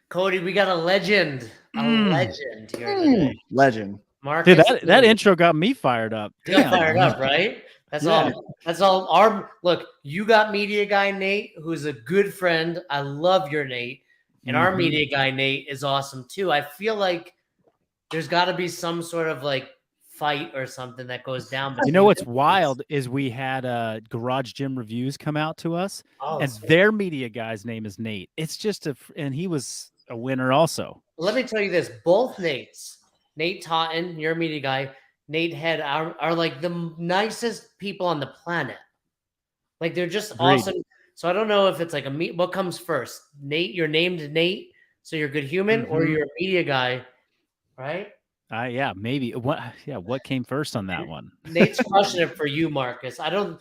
Cody, we got a legend here today. Legend. Dude, Marcus, that intro got me fired up. you got Damn. fired up, right? That's Yeah. all. That's all. Our look. You got media guy Nate, who's a good friend. I love your Nate, and our Mhm. media guy Nate is awesome too. I feel like there's got to be some sort of like fight or something that goes down. You know what's between wild is we had Garage Gym Reviews come out to us, Oh, and sweet. their media guy's name is Nate. It's just and he was a winner also. Let me tell you this: both Nates, Nate Totten, your media guy, Nate Head, are like the nicest people on the planet. Like they're just Agreed. awesome. So I don't know if it's like what comes first, Nate. You're named Nate, so you're a good human, or Mhm. you're a media guy, right? Yeah, maybe. What came first on that one? Nate's crushing it for you, Marcus. I don't,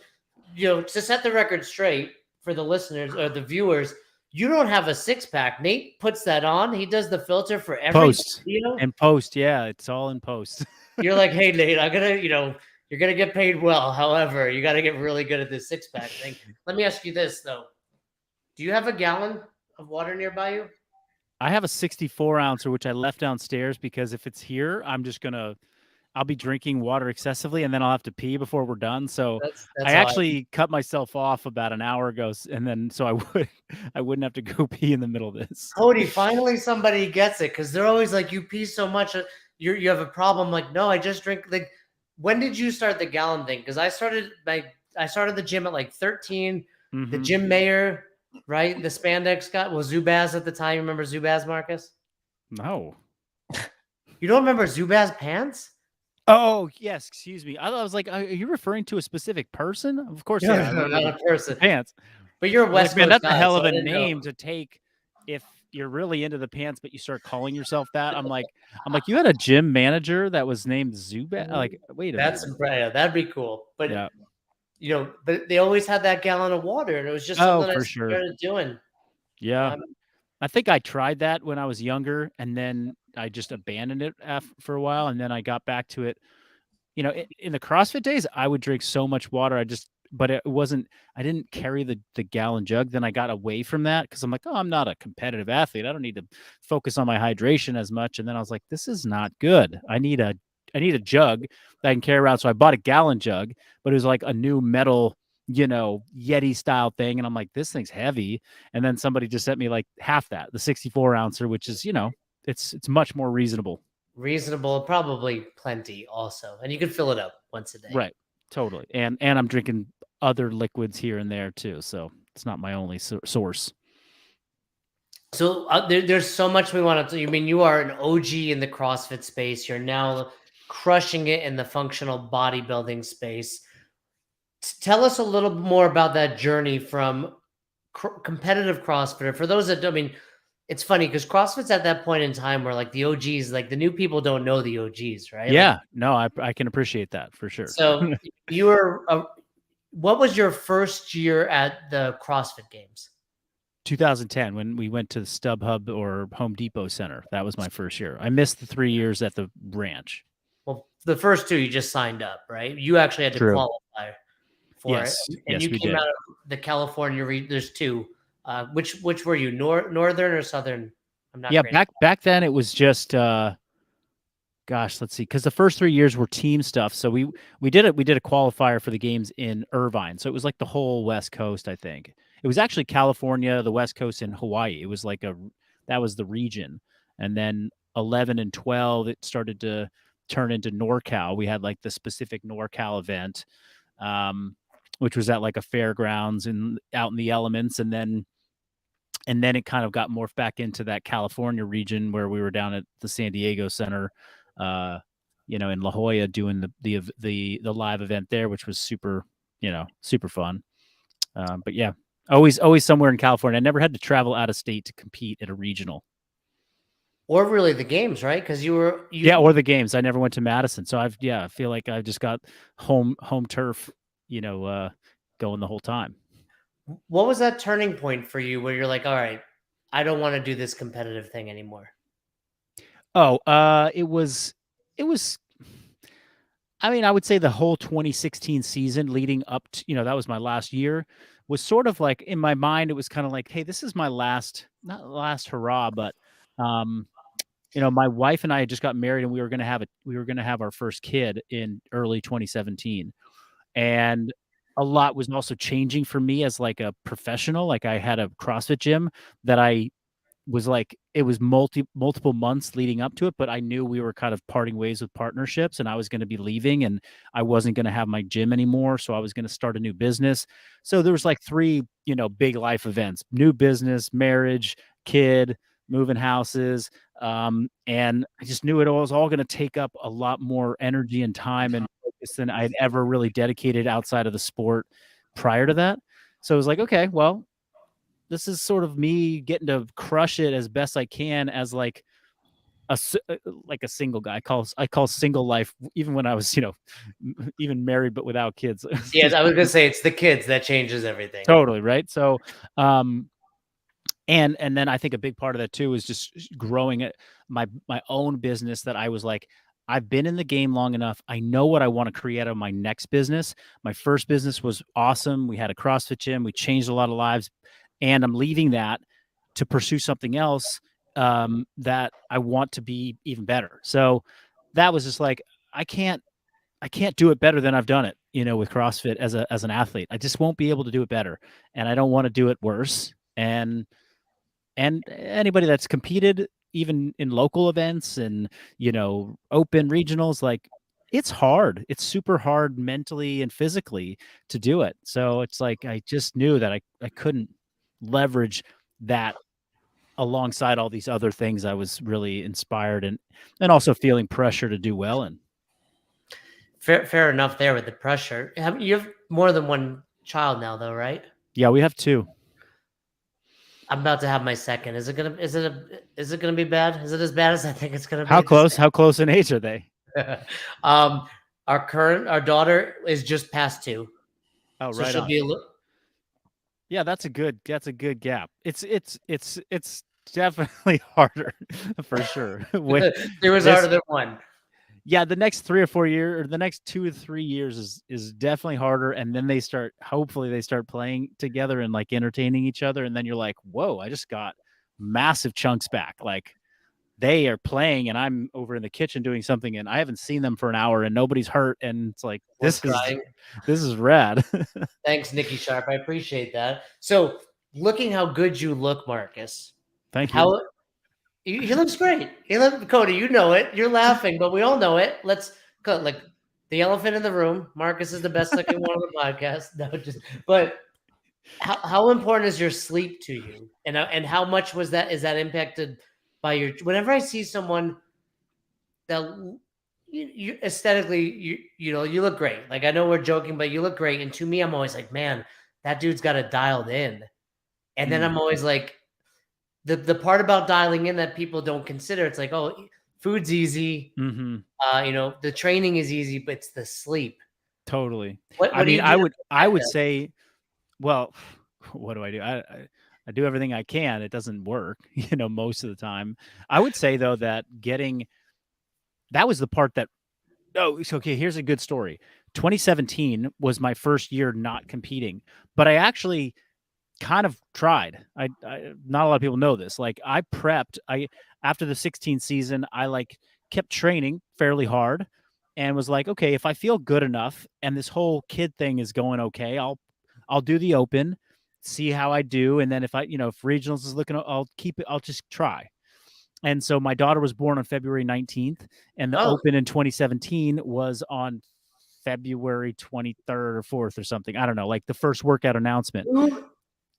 to set the record straight for the listeners or the viewers, you don't have a six pack. Nate puts that on. He does the filter for every Post. video. And post, yeah, it's all in post. You're like, hey, Nate, I'm gonna, you're gonna get paid well. However, you got to get really good at this six pack thing. Let me ask you this though: do you have a gallon of water nearby you? I have a 64 ouncer, which I left downstairs because if it's here, I'll be drinking water excessively and then I'll have to pee before we're done. So That's I all actually cut myself off about an hour ago, and then so I wouldn't have to go pee in the middle of this. Cody, finally somebody gets it because they're always like, you pee so much, you have a problem. Like, no, I just drink. Like, when did you start the gallon thing? Because I started the gym at like 13. The Mhm. gym mayor, right? The spandex guy was Zubaz at the time. You remember Zubaz, Marcus? No. You don't remember Zubaz pants? Oh, yes. Excuse me. I was like, are you referring to a specific person? Of course, yeah. I No, remember not a the person. pants. But you're a I'm West like, man, Coast that's a guy, hell so of I a didn't know. name to take if you're really into the pants, but you start calling yourself that. I'm like, you had a gym manager that was named Zubat. Like, wait a minute. Yeah, that'd be cool. But Yeah. but they always had that gallon of water, and it was just Oh, something I for sure. started doing. Yeah. I think I tried that when I was younger, and then I just abandoned it for a while, and then I got back to it. You know, in the CrossFit days, I would drink so much water. But it wasn't. I didn't carry the gallon jug. Then I got away from that because I'm like, oh, I'm not a competitive athlete. I don't need to focus on my hydration as much. And then I was like, this is not good. I need a jug that I can carry around. So I bought a gallon jug, but it was like a new metal, Yeti style thing. And I'm like, this thing's heavy. And then somebody just sent me like half that, the 64 ouncer, which is, it's much more reasonable. Reasonable, probably plenty also. And you can fill it up once a day. Right. Totally. And I'm drinking other liquids here and there too. So it's not my only source. So there's so much we want to. I mean, you are an OG in the CrossFit space. You're now crushing it in the functional bodybuilding space. Tell us a little more about that journey from competitive CrossFitter. For those that don't, I mean, it's funny because CrossFit's at that point in time where like the OGs, like the new people don't know the OGs, right? Yeah, like, no, I can appreciate that for sure. So you were, what was your first year at the CrossFit Games? 2010, when we went to the StubHub or Home Depot Center. That was my first year. I missed the 3 years at the ranch. Well, the first two you just signed up, right? You actually had to qualify for it, and you came out of the California. There's two. Which were you, northern or southern? I'm not. Yeah, back then it was just. Gosh, let's see, because the first 3 years were team stuff. So we did it. We did a qualifier for the games in Irvine. So it was like the whole West Coast, I think. It was actually California, the West Coast, and Hawaii. It was like that was the region. And then 11 and 12, it started to turn into NorCal. We had like the specific NorCal event, which was at like a fairgrounds and out in the elements. And then it kind of got morphed back into that California region where we were down at the San Diego Center, in La Jolla doing the live event there, which was super fun. But yeah, always somewhere in California. I never had to travel out of state to compete at a regional. Or really the games, right? Because or the games. I never went to Madison, so I feel like I've just got home turf, going the whole time. What was that turning point for you where you're like, all right, I don't want to do this competitive thing anymore? Oh, it was, I mean, I would say the whole 2016 season leading up to, that was my last year, was sort of like in my mind, it was kind of like, hey, this is my not last hurrah, but Um, my wife and I had just got married, and we were gonna have our first kid in early 2017, and a lot was also changing for me as like a professional. Like I had a CrossFit gym that I was like, it was multiple months leading up to it, but I knew we were kind of parting ways with partnerships, and I was going to be leaving, and I wasn't going to have my gym anymore, so I was going to start a new business. So there was like three, big life events: new business, marriage, kid, moving houses. And I just knew it was all going to take up a lot more energy and time and focus than I'd ever really dedicated outside of the sport prior to that. So I was like, okay, well, this is sort of me getting to crush it as best I can as like like a single guy. I call single life, even when I was, even married but without kids. Yes, I was gonna say it's the kids that changes everything. Totally, right? So, and then I think a big part of that too is just growing my own business, that I was like, I've been in the game long enough. I know what I want to create out of my next business. My first business was awesome. We had a CrossFit gym. We changed a lot of lives, and I'm leaving that to pursue something else, that I want to be even better. So that was just like, I can't do it better than I've done it, with CrossFit as an athlete. I just won't be able to do it better, and I don't want to do it worse. And anybody that's competed even in local events and, open regionals, like, it's hard. It's super hard mentally and physically to do it. So it's like I just knew that I couldn't leverage that alongside all these other things I was really inspired and also feeling pressure to do well in. Fair enough there with the pressure. You have more than one child now, though, right? Yeah, we have two. I'm about to have my second. Is it gonna be bad? Is it as bad as I think it's gonna How be? close? How close in age are they? um, our daughter is just past 2, Oh, so right she'll on. be a little. Yeah, that's a good gap. It's definitely harder for sure. There was harder This than one. Yeah, the next 3 or 4 years, or the next 2 to 3 years is definitely harder, and then hopefully they start playing together and like entertaining each other, and then you're like, "Whoa, I just got massive chunks back." Like, they are playing and I'm over in the kitchen doing something, and I haven't seen them for an hour and nobody's hurt, and it's like, One's crying. this is rad. Thanks, Nikki Sharp. I appreciate that. So, looking how good you look, Marcus. Thank you. How he looks great. Cody, you know it. You're laughing, but we all know it. Let's go. Like the elephant in the room. Marcus is the best looking one on the podcast. No, just but how important is your sleep to you, and how much is that impacted by your? Whenever I see someone that you aesthetically, you look great. Like I know we're joking, but you look great. And to me, I'm always like, man, that dude's got it dialed in. And then Mm. I'm always like, the part about dialing in that people don't consider, it's like, oh, food's easy. Mhm. The training is easy, but it's the sleep. Totally. I What do mean, you do to I protect would that? say, well, what do I do? I do everything I can. It doesn't work, most of the time. I would say though that that was the part that oh, so okay, here's a good story. 2017 was my first year not competing, but I actually kind of tried. Not a lot of people know this. Like, I prepped. I After the 16 season, I like kept training fairly hard and was like, okay, if I feel good enough and this whole kid thing is going okay, I'll do the open, see how I do, and then if if regionals is looking, I'll keep it. I'll just try. And so my daughter was born on February 19th, and the Oh, open in 2017 was on February 23rd or 4th or something. I don't know, like the first workout announcement. who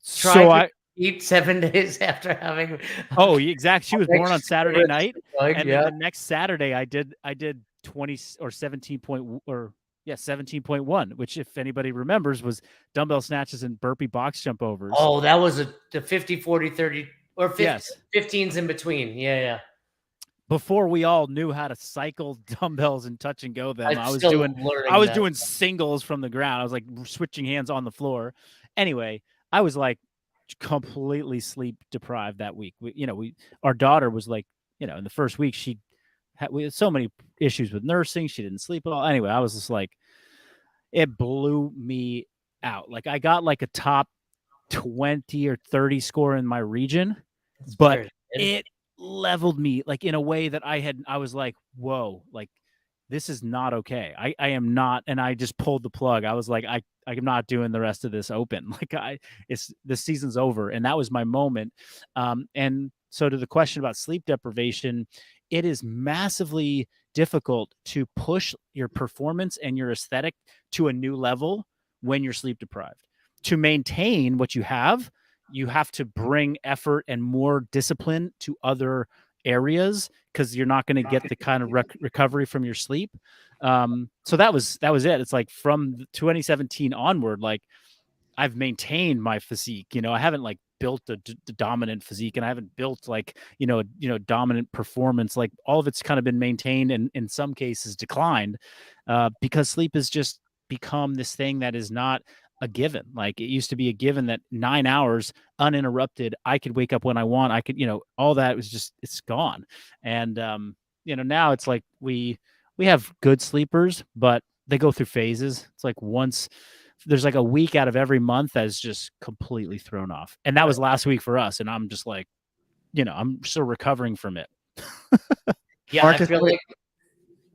So tried to I eat 7 days after having Oh, exactly. She was born on Saturday night, like, and then yeah. the next Saturday I did 20 or 17 point or yeah, 17.1, which, if anybody remembers, was dumbbell snatches and burpee box jump overs. Oh, that was the 50, 40, 30, or 50, Yes. 15s in between. Yeah, yeah. Before we all knew how to cycle dumbbells and touch and go them, I'm still I learning was that. doing singles from the ground. I was like switching hands on the floor. Anyway, I was like completely sleep deprived that week. Our daughter was like, in the first week we had so many issues with nursing. She didn't sleep at all. Anyway, I was just like, it blew me out. Like, I got like a top 20 or 30 score in my region, That's but very it good. leveled me like in a way that I was like, whoa, like this is not okay. I am not, and I just pulled the plug. I was like, I'm not doing the rest of this open. Like it's the season's over, and that was my moment. And so to the question about sleep deprivation, it is massively difficult to push your performance and your aesthetic to a new level when you're sleep deprived. To maintain what you have to bring effort and more discipline to other areas because you're not going to get the kind of recovery from your sleep. So that was it. It's like from 2017 onward, like I've maintained my physique. I haven't like built a dominant physique, and I haven't built like dominant performance. Like all of it's kind of been maintained, and in some cases declined, because sleep has just become this thing that is not a given. Like it used to be a given that 9 hours uninterrupted, I could wake up when I want. I could, all that was just it's gone. And now it's like we have good sleepers, but they go through phases. It's like once there's like a week out of every month that is just completely thrown off. And that was last week for us. And I'm just like, I'm still recovering from it. Yeah, Marcus, I feel like.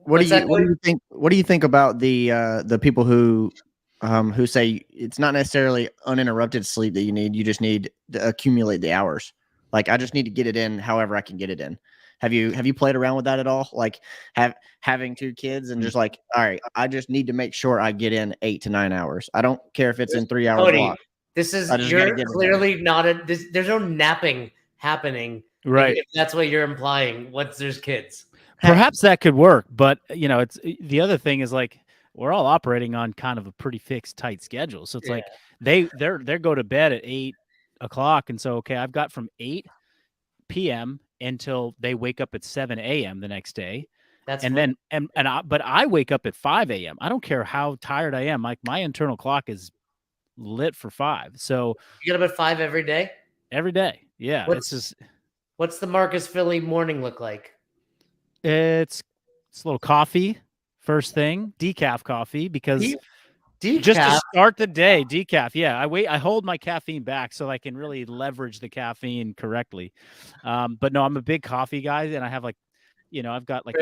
what do you think? What do you think about the people who say it's not necessarily uninterrupted sleep that you need? You just need to accumulate the hours. Like I just need to get it in however I can get it in. Have you played around with that at all? Like having 2 kids and just like, all right, I just need to make sure I get in 8 to 9 hours. I don't care if it's in 3 hour block. You're clearly not there's no napping happening. Right. If that's what you're implying, once there's kids. Perhaps that could work, but it's the other thing is like we're all operating on kind of a pretty fixed, tight schedule. So it's like they go to bed at 8 o'clock, and so okay, I've got from 8 p.m. until they wake up at 7 a.m. the next day. But I wake up at 5 a.m. I don't care how tired I am. Like my internal clock is lit for 5. So you get up at 5 every day? Every day. Yeah. What's the Marcus Philly morning look like? It's a little coffee first thing, decaf coffee, because just to start the day, decaf. Yeah, I hold my caffeine back so I can really leverage the caffeine correctly. But no, I'm a big coffee guy, and I have like, I've got like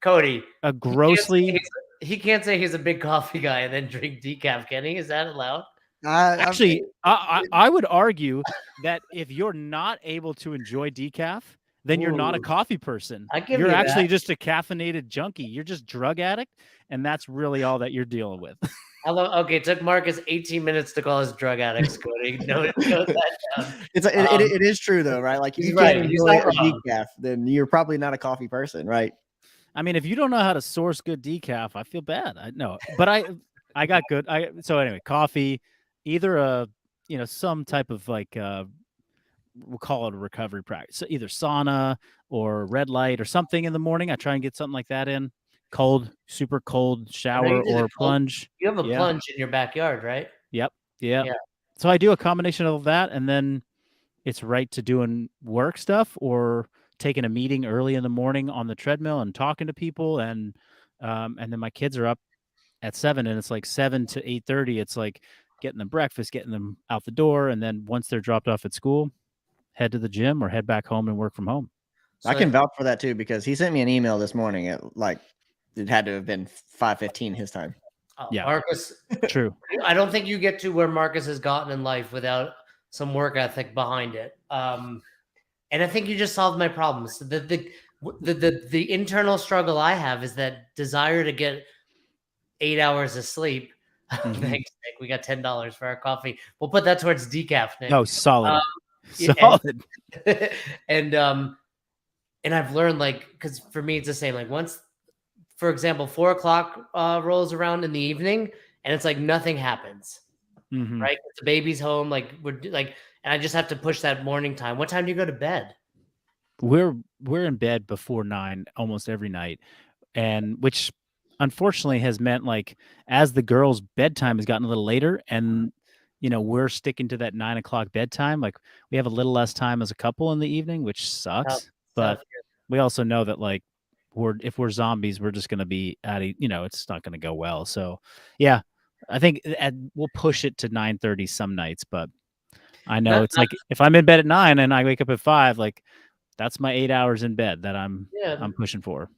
Cody, a grossly. He can't say he's a big coffee guy and then drink decaf, can he? Is that allowed? Actually, I would argue that if you're not able to enjoy decaf, then you're not a coffee person. You're actually just a caffeinated junkie. You're just drug addict, and that's really all that you're dealing with. Okay, it took Marcus 18 minutes to call us drug addicts, Cody. Note that down. It is true though, right? Like if you can't enjoy a decaf, then you're probably not a coffee person, right? I mean, if you don't know how to source good decaf, I feel bad. I know, but I got good. So anyway, coffee, either some type of like we'll call it a recovery practice. So either sauna or red light or something in the morning. I try and get something like that in. Cold, super cold shower or plunge. You have a plunge in your backyard, right? Yep. Yeah. So I do a combination of that, and then it's right to doing work stuff or taking a meeting early in the morning on the treadmill and talking to people, and then my kids are up at 7, and it's like 7 to 8:30. It's like getting them breakfast, getting them out the door, and then once they're dropped off at school, head to the gym or head back home and work from home. I can vouch for that too, because he sent me an email this morning at like it had to have been 5:15 his time. Yeah, Marcus. True. I don't think you get to where Marcus has gotten in life without some work ethic behind it. And I think you just solved my problems. The internal struggle I have is that desire to get 8 hours of sleep. Thanks, Nick. We got $10 for our coffee. We'll put that towards decaf, Nick. Oh, solid. Solid. And I've learned, like, because for me it's the same. Like once, for example, 4 o'clock rolls around in the evening, and it's like nothing happens. Right? The baby's home, like and I just have to push that morning time. What time do you go to bed? We're in bed before 9 almost every night, and which unfortunately has meant like as the girls' bedtime has gotten a little later, and we're sticking to that 9 o'clock bedtime. Like we have a little less time as a couple in the evening, which sucks. But we also know that like if we're zombies, we're just going to be it's not going to go well. So yeah, I think we'll push it to 9:30 some nights, but I know it's like if I'm in bed at 9 and I wake up at 5, like That's my 8 hours in bed that I'm Yeah, pushing for.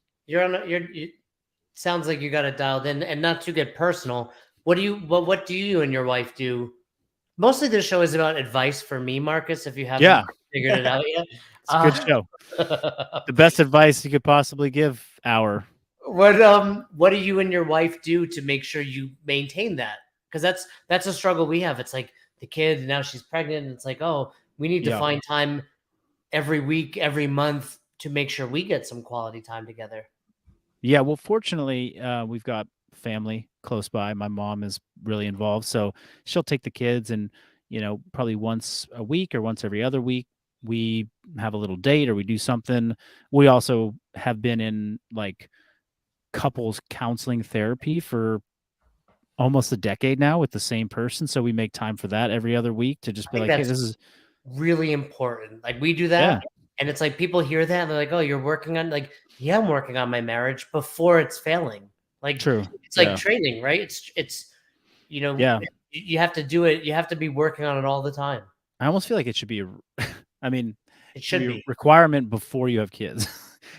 Sounds like you got it dialed in. And not to get personal, what do you and your wife do? Mostly this show is about advice for me, Marcus, if you haven't Yeah. figured it out yet. It's a good show. The best advice you could possibly give hour. What do you and your wife do to make sure you maintain that? Because that's a struggle we have. It's like the kid, and now she's pregnant, and it's like, oh, we need to Yeah. find time every week, every month to make sure we get some quality time together. Yeah, well, fortunately, we've got family close by. My mom is really involved, so she'll take the kids, and probably once a week or once every other week, we have a little date or we do something. We also have been in like couples counseling therapy for almost a decade now with the same person, so we make time for that every other week to just I be think like, hey, that's this is really important. Like we do yeah, that, and it's like people hear that and they're like, "Oh, you're working on like, yeah, I'm working on my marriage before it's failing." Like true. it's like Yeah, training, right? It's yeah. you have to do it. You have to be working on it all the time. I almost feel like it should be I mean, It should should be a be. requirement before you have kids.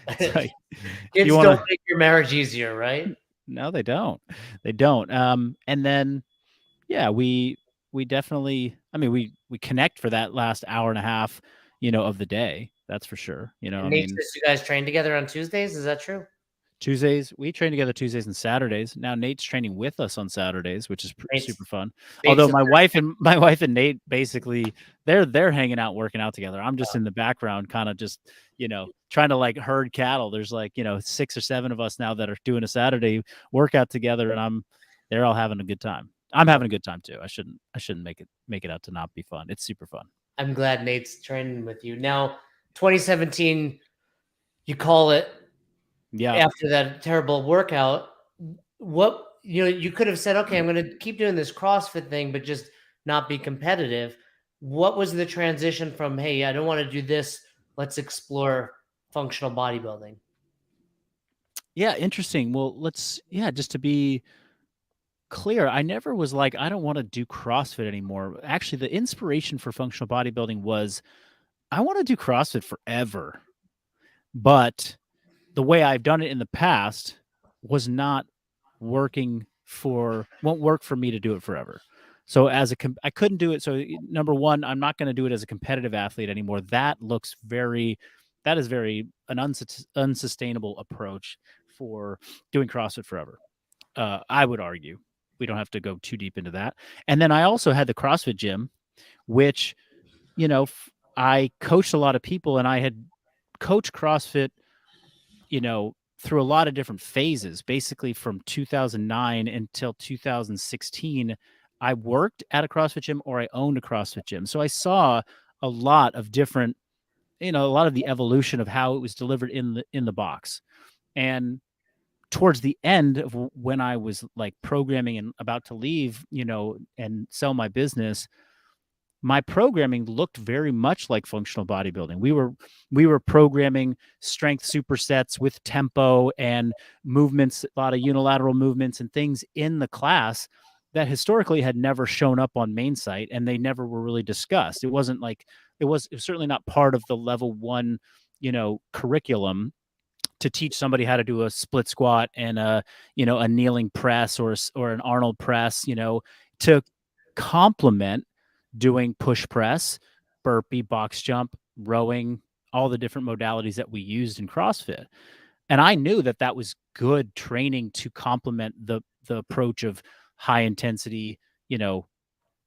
It's like if you Kids want don't to. make your marriage easier, right? No, they don't. They don't. And then yeah, we definitely. I mean, we connect for that last hour and a half, of the day. That's for sure. I And Nate mean, says you guys train together on Tuesdays. Is that true? Tuesdays, we train together Tuesdays and Saturdays. Now Nate's training with us on Saturdays, which is Nate's super fun. Nate's Although a my wife and Nate basically they're hanging out working out together. I'm just in the background kind of just, trying to like herd cattle. There's like, 6 or 7 of us now that are doing a Saturday workout together and they're all having a good time. I'm having a good time too. I shouldn't make it out to not be fun. It's super fun. I'm glad Nate's training with you. Now, 2017, you call it Yeah. after that terrible workout. What you could have said, okay, I'm going to keep doing this CrossFit thing, but just not be competitive. What was the transition from, hey, I don't want to do this, let's explore functional bodybuilding? Yeah, interesting. Well, just to be clear, I never was like, I don't want to do CrossFit anymore. Actually, the inspiration for functional bodybuilding was I want to do CrossFit forever. But the way I've done it in the past was not won't work for me to do it forever. So I couldn't do it. So number one, I'm not going to do it as a competitive athlete anymore. That is very an unsustainable approach for doing CrossFit forever. I would argue. We don't have to go too deep into that. And then I also had the CrossFit gym, which, I coached a lot of people and I had coached CrossFit, through a lot of different phases, basically from 2009 until 2016. I worked at a CrossFit gym or I owned a CrossFit gym. So I saw a lot of different, a lot of the evolution of how it was delivered in the box. And towards the end of when I was like programming and about to leave, and sell my business, my programming looked very much like functional bodybuilding. We were programming strength supersets with tempo and movements, a lot of unilateral movements and things in the class that historically had never shown up on main site and they never were really discussed. It wasn't like it was certainly not part of the level 1, curriculum to teach somebody how to do a split squat and a kneeling press or an Arnold press, to complement doing push press, burpee, box jump, rowing, all the different modalities that we used in CrossFit. And I knew that that was good training to complement the approach of high intensity,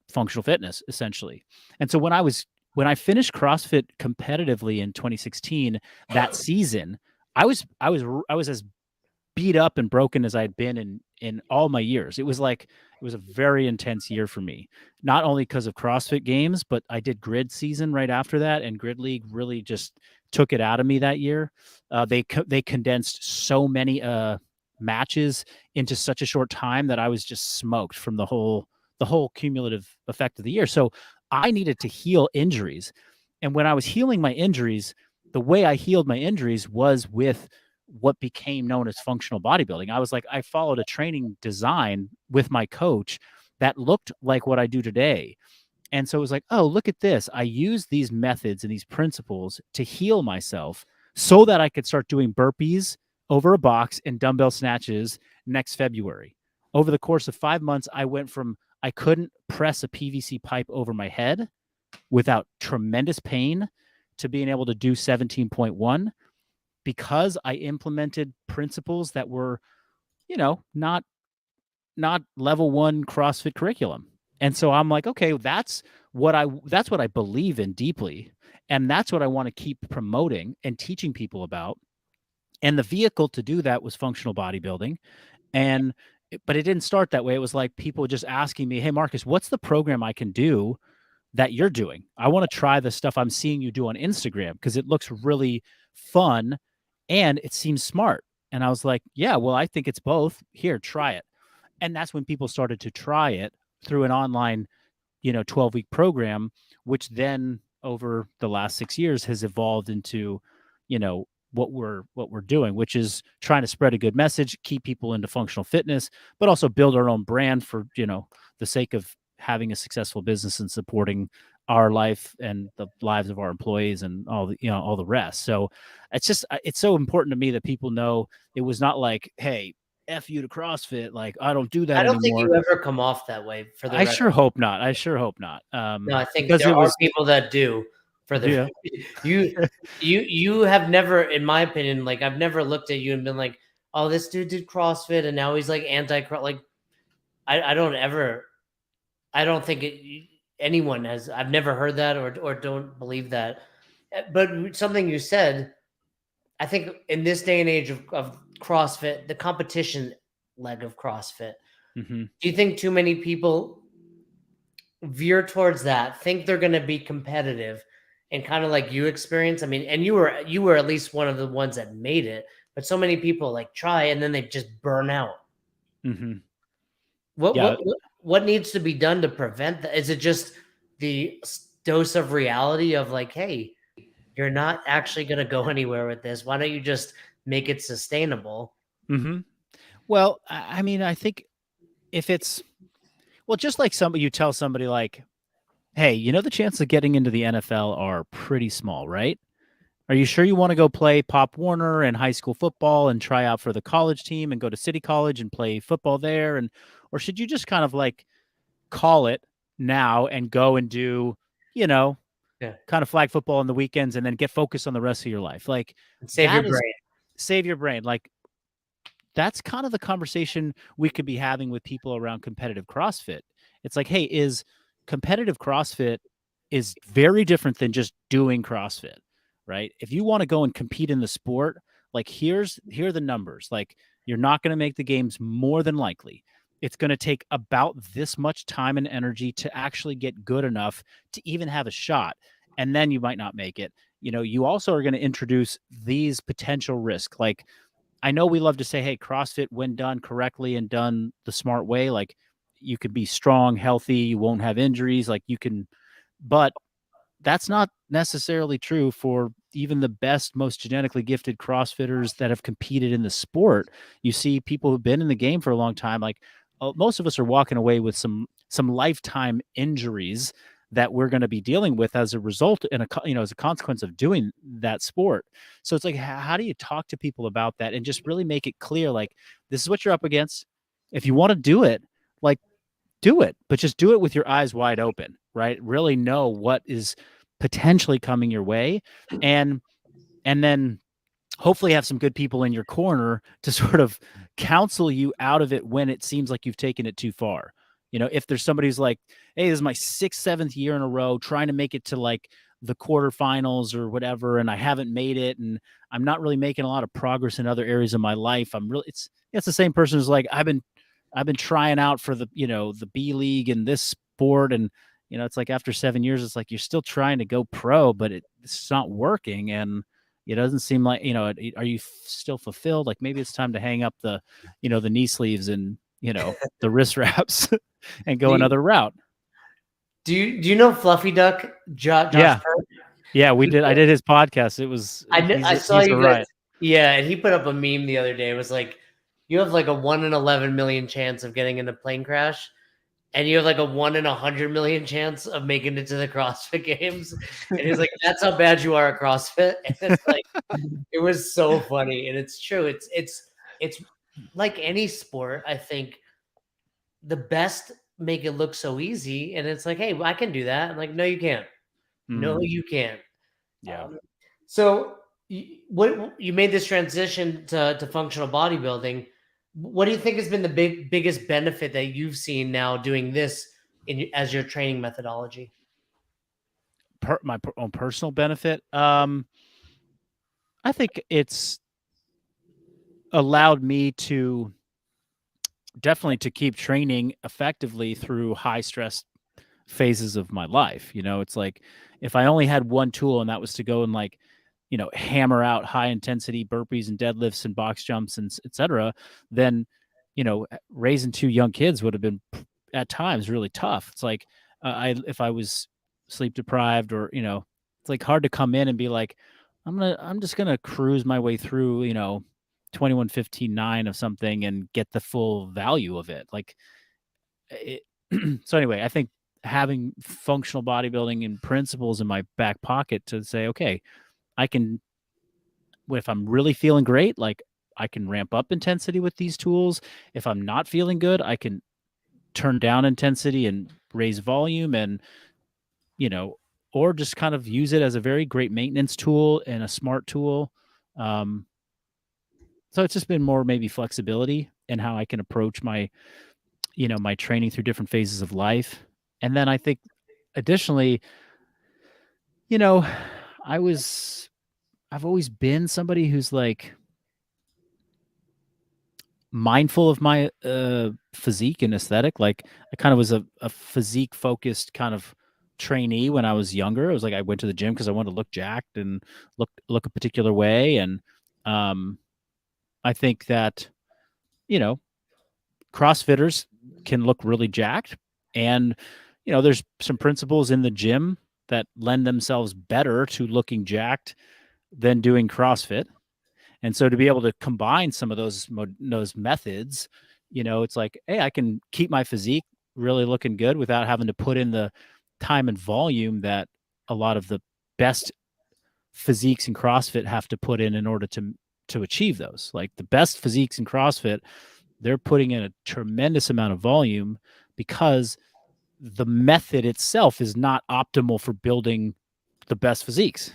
functional fitness essentially. And so when I finished CrossFit competitively in 2016, that season, I was as beat up and broken as I'd been in all my years. It was a very intense year for me, not only because of CrossFit games, but I did grid season right after that, and grid league really just took it out of me that year. They condensed so many matches into such a short time that I was just smoked from the whole cumulative effect of the year. So I needed to heal injuries, and when I was healing my injuries, the way I healed my injuries was with what became known as functional bodybuilding. I followed a training design with my coach that looked like what I do today. And so it was like, oh, look at this. I use these methods and these principles to heal myself so that I could start doing burpees over a box and dumbbell snatches next February. Over the course of 5 months, I went from I couldn't press a PVC pipe over my head without tremendous pain to being able to do 17.1 because I implemented principles that were, not level 1 CrossFit curriculum. And so I'm like, okay, that's what I believe in deeply, and that's what I want to keep promoting and teaching people about. And the vehicle to do that was functional bodybuilding. But it didn't start that way. It was like people just asking me, "Hey Marcus, what's the program I can do that you're doing? I want to try the stuff I'm seeing you do on Instagram because it looks really fun and it seems smart." And I was like, "Yeah, well, I think it's both. Here, try it." And that's when people started to try it through an online 12-week program, which then over the last 6 years has evolved into what we're doing, which is trying to spread a good message, keep people into functional fitness, but also build our own brand for the sake of having a successful business and supporting our life and the lives of our employees and all the rest. So it's so important to me that people know it was not like, hey, F you to CrossFit. Like, I don't do that I don't think anymore. you ever come off that way for the I record. sure hope not. I sure hope not. No, I think Because there it are was, people that do for the you have never, in my opinion, like I've never looked at you and been like, oh, this dude did CrossFit and now he's like anti-cross. Like I don't think anyone has. I've never heard that or don't believe that. But something you said, I think in this day and age of CrossFit, the competition leg of CrossFit, Mhm. do you think too many people veer towards that, think they're going to be competitive, and kind of like you experience? I mean, and you were at least one of the ones that made it, but so many people like try and then they just burn out. Mhm. What Yeah. what what what needs to be done to prevent that? Is it just the dose of reality of like, hey, you're not actually going to go anywhere with this. Why don't you just make it sustainable? Mhm. Well, I mean, I think if it's just like you tell somebody like, "Hey, the chances of getting into the NFL are pretty small, right? Are you sure you want to go play Pop Warner and high school football and try out for the college team and go to City College and play football there, or should you just kind of like call it now and go and do, you know, Yeah. kind of flag football on the weekends and then get focused on the rest of your life?" Like And save your that is brain. save your brain. Like that's kind of the conversation we could be having with people around competitive CrossFit. It's like, hey, is competitive CrossFit is very different than just doing CrossFit, right? If you want to go and compete in the sport, like here are the numbers. Like you're not going to make the games more than likely. It's going to take about this much time and energy to actually get good enough to even have a shot. And then you might not make it. You also are going to introduce these potential risks. Like I know we love to say, hey, CrossFit, when done correctly and done the smart way, like you can be strong, healthy, you won't have injuries, like you can, but that's not necessarily true for even the best, most genetically gifted CrossFitters that have competed in the sport. You see people who've been in the game for a long time, like most of us are walking away with some lifetime injuries that we're going to be dealing with as a result as a consequence of doing that sport. So it's like, how do you talk to people about that and just really make it clear, like, this is what you're up against. If you want to do it, like, do it, but just do it with your eyes wide open, right? Really know what is potentially coming your way, and then hopefully have some good people in your corner to sort of counsel you out of it when it seems like you've taken it too far. If there's somebody who's like, hey, this is my 6th, 7th year in a row trying to make it to like the quarterfinals or whatever, and I haven't made it, and I'm not really making a lot of progress in other areas of my life. It's the same person who's like, I've been trying out for the B League in this sport, and it's like after 7 years, it's like you're still trying to go pro, but it's not working, and it doesn't seem like are you still fulfilled? Like maybe it's time to hang up the knee sleeves and the wrist wraps and go Do you another route. do you know Fluffy Duck, Josh Yeah, Pert? yeah, He I put did his podcast. It was I saw he's a you guys. riot. Yeah, and he put up a meme the other day. It was like, you have like a 1 in 11 million chance of getting in a plane crash. and you have like a 1 in 100 million chance of making it to the CrossFit Games. And he's like, "That's how bad you are at CrossFit." And it's like, it was so funny, and it's true. It's like any sport. I think the best make it look so easy, and it's like, "Hey, I can do that." I'm like, "No, you can't. No, you can't." Yeah. So what you made this transition to functional bodybuilding. What do you think has been the biggest benefit that you've seen now doing this as your training methodology? My own personal benefit. I think it's allowed me to definitely to keep training effectively through high stress phases of my life. You know, it's like if I only had one tool and that was to go and like, you know, hammer out high intensity burpees and deadlifts and box jumps and et cetera, then, you know, raising two young kids would have been at times really tough. It's like, if I was sleep deprived or, you know, it's like hard to come in and be like, I'm just going to cruise my way through, you know, 21:15:9 of something and get the full value of it. Like it, so anyway, I think having functional bodybuilding and principles in my back pocket to say, okay, I can, if I'm really feeling great, like I can ramp up intensity with these tools. If I'm not feeling good, I can turn down intensity and raise volume and, you know, or just kind of use it as a very great maintenance tool and a smart tool. Um, so it's just been more maybe flexibility in how I can approach my, you know, my training through different phases of life. And then I think additionally, you know, I was I've always been somebody who's like mindful of my physique and aesthetic. Like I kind of was a physique focused kind of trainee when I was younger. It was like I went to the gym because I wanted to look jacked and look a particular way. And um I think that, you know, CrossFitters can look really jacked. And, you know, there's some principles in the gym that lend themselves better to looking jacked than doing CrossFit. And so to be able to combine some of those methods, you know, it's like, hey, I can keep my physique really looking good without having to put in the time and volume that a lot of the best physiques in CrossFit have to put in order to achieve those. Like the best physiques in CrossFit, they're putting in a tremendous amount of volume because the method itself is not optimal for building the best physiques,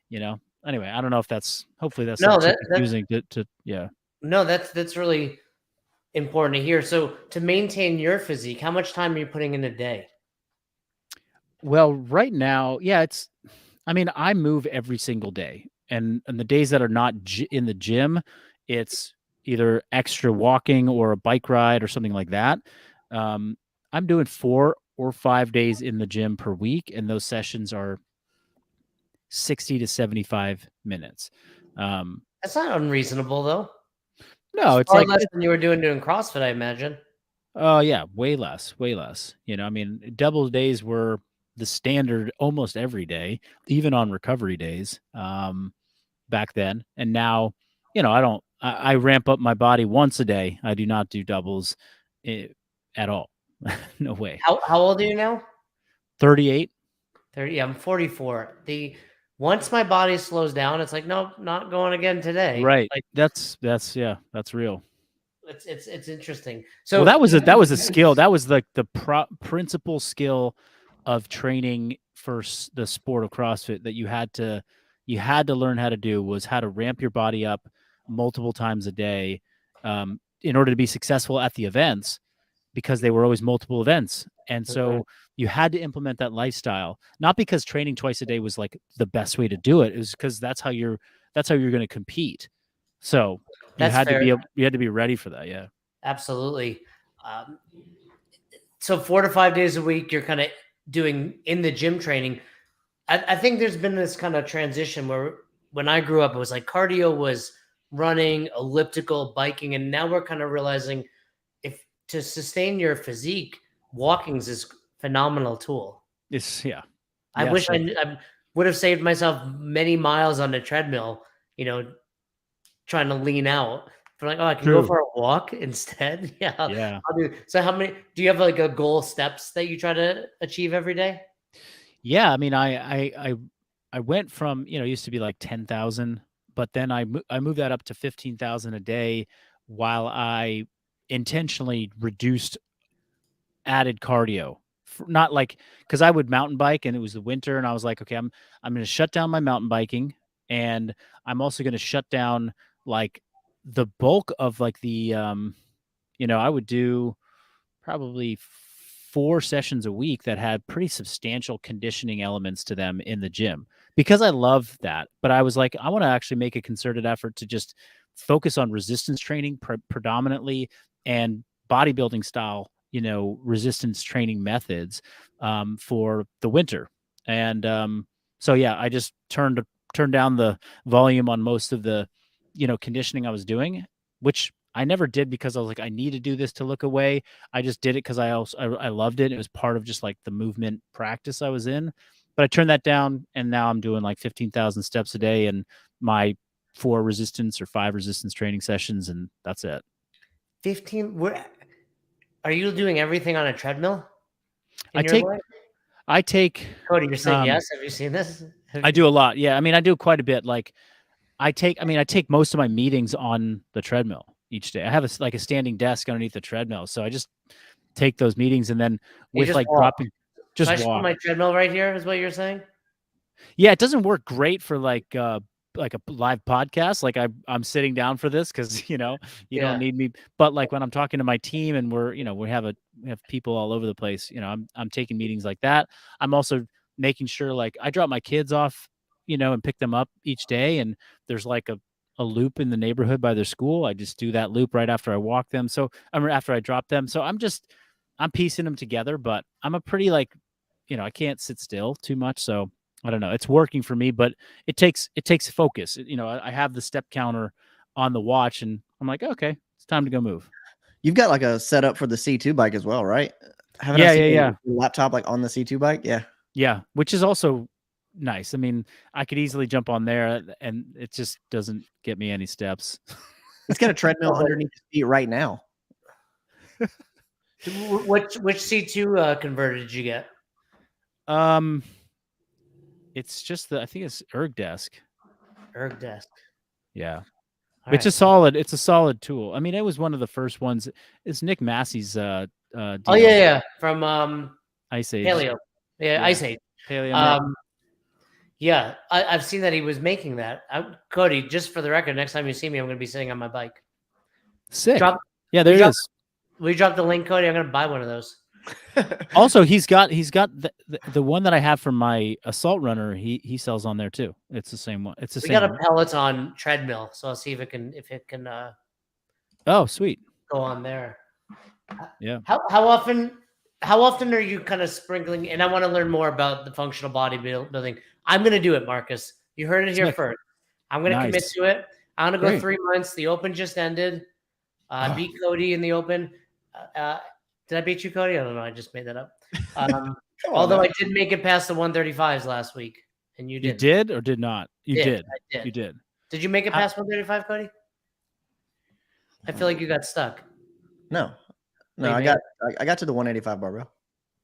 you know? Anyway, I don't know if that's hopefully that's No, not too that's confusing to yeah. no, that's really important to hear. So to maintain your physique, how much time are you putting in a day? Well, right now, yeah, it's I mean, I move every single day. And the days that are not in the gym, it's either extra walking or a bike ride or something like that. Um, I'm doing 4 or 5 days in the gym per week, and those sessions are 60 to 75 minutes. Um, That's not unreasonable though. It's no, it's far like less than you were doing CrossFit, I imagine. oh, yeah, way less, way less. You know, I mean, double days were the standard almost every day, even on recovery days, back then. And now, you know, I ramp up my body once a day. I do not do doubles at all. No way. How old are you now? 38. 30. Yeah, I'm 44. The Once my body slows down, it's like, nope, not going again today. Right. Like Yeah, that's real. it's interesting. Well, So that was a skill. That was like the principal skill of training for the sport of CrossFit that you had to learn how to do was how to ramp your body up multiple times a day in order to be successful at the events because they were always multiple events. And so you had to implement that lifestyle, not because training twice a day was like the best way to do it. It was because that's how you're going to compete. So that's fair. you had to be ready for that. Yeah. Absolutely. Um, so 4 to 5 days a week, you're kind of doing in the gym training. I think there's been this kind of transition where when I grew up, it was like cardio was running, elliptical, biking, and now we're kind of realizing if to sustain your physique, walking's is phenomenal tool. It's yeah. I Yeah. wish So I would have saved myself many miles on the treadmill, you know, trying to lean out. For like, oh, I can go True. for a walk instead. Yeah. Yeah. I'll do. So how many? Do you have like a goal steps that you try to achieve every day? Yeah. I mean, I went from, it used to be like 10,000, but then I moved that up to 15,000 a day while I intentionally reduced added cardio. Not like, because I would mountain bike and it was the winter and I was like, okay, I'm going to shut down my mountain biking, and I'm also going to shut down like the bulk of like the I would do probably 4 sessions a week that had pretty substantial conditioning elements to them in the gym, because I love that. But I was like, I want to actually make a concerted effort to just focus on resistance training predominantly, and bodybuilding style, resistance training methods for the winter. And so, yeah, I just turned down the volume on most of the, conditioning I was doing, which I never did because I was like, I need to do this to look away. I just did it because I loved it. It was part of just like the movement practice I was in. But I turned that down, and now I'm doing like 15,000 steps a day and my 4 resistance or 5 resistance training sessions, and that's it. 15. Are you doing everything on a treadmill in I your take life? I take Cody, you're saying yes. Have you seen this? I do a lot. Yeah. I mean, I do quite a bit. Like I take most of my meetings on the treadmill each day. I have a standing desk underneath the treadmill. So I just take those meetings, and then You with just like walk. dropping, So just I should put walk. my treadmill right here, is what you're saying? Yeah, it doesn't work great for like a live podcast. Like I'm sitting down for this because you Yeah. don't need me. But like when I'm talking to my team and we have people all over the place. I'm taking meetings like that. I'm also making sure like I drop my kids off, and pick them up each day. And there's like a loop in the neighborhood by their school. I just do that loop right after I walk them. So after I drop them. So I'm piecing them together. But I'm a pretty like, I can't sit still too much. So I don't know. It's working for me, but it takes focus. I have the step counter on the watch, and I'm like, okay, it's time to go move. You've got like a setup for the C2 bike as well, right? Haven't I Yeah, seen yeah. your laptop like on the C2 bike? Yeah. Yeah, which is also nice. I mean, I could easily jump on there, and it just doesn't get me any steps. He's got a treadmill underneath his feet right now. Which C2 converter did you get? It's just I think it's ErgDesk. ErgDesk. Yeah. All It's right. a solid tool. I mean, it was one of the first ones. It's Nick Massey's deal. Oh yeah, from Ice Age. Paleo. Yeah, Ice Age. Paleo. Yeah, I've seen that he was making that. Cody, just for the record, next time you see me, I'm going to be sitting on my bike. Sick. Yeah, there it is. Will you drop the link, Cody? I'm going to buy one of those. Also, he's got the one that I have from my assault runner. He sells on there too. It's the same one. It's the same. We got a Peloton treadmill, so I'll see if it can. Oh, sweet. Go on there. Yeah. How often are you kind of sprinkling? And I want to learn more about the functional bodybuilding. I'm going to do it, Marcus. You heard it here first. I'm going to commit to it. I'm going to go 3 months. The Open just ended. I beat Cody in the Open. Did I beat you, Cody? I don't know. I just made that up. Although I did make it past the 135s last week, and you didn't. You did or did not? You did. I did. You did. Did you make it past 135, Cody? I feel like you got stuck. No, I got to the 185 barbell.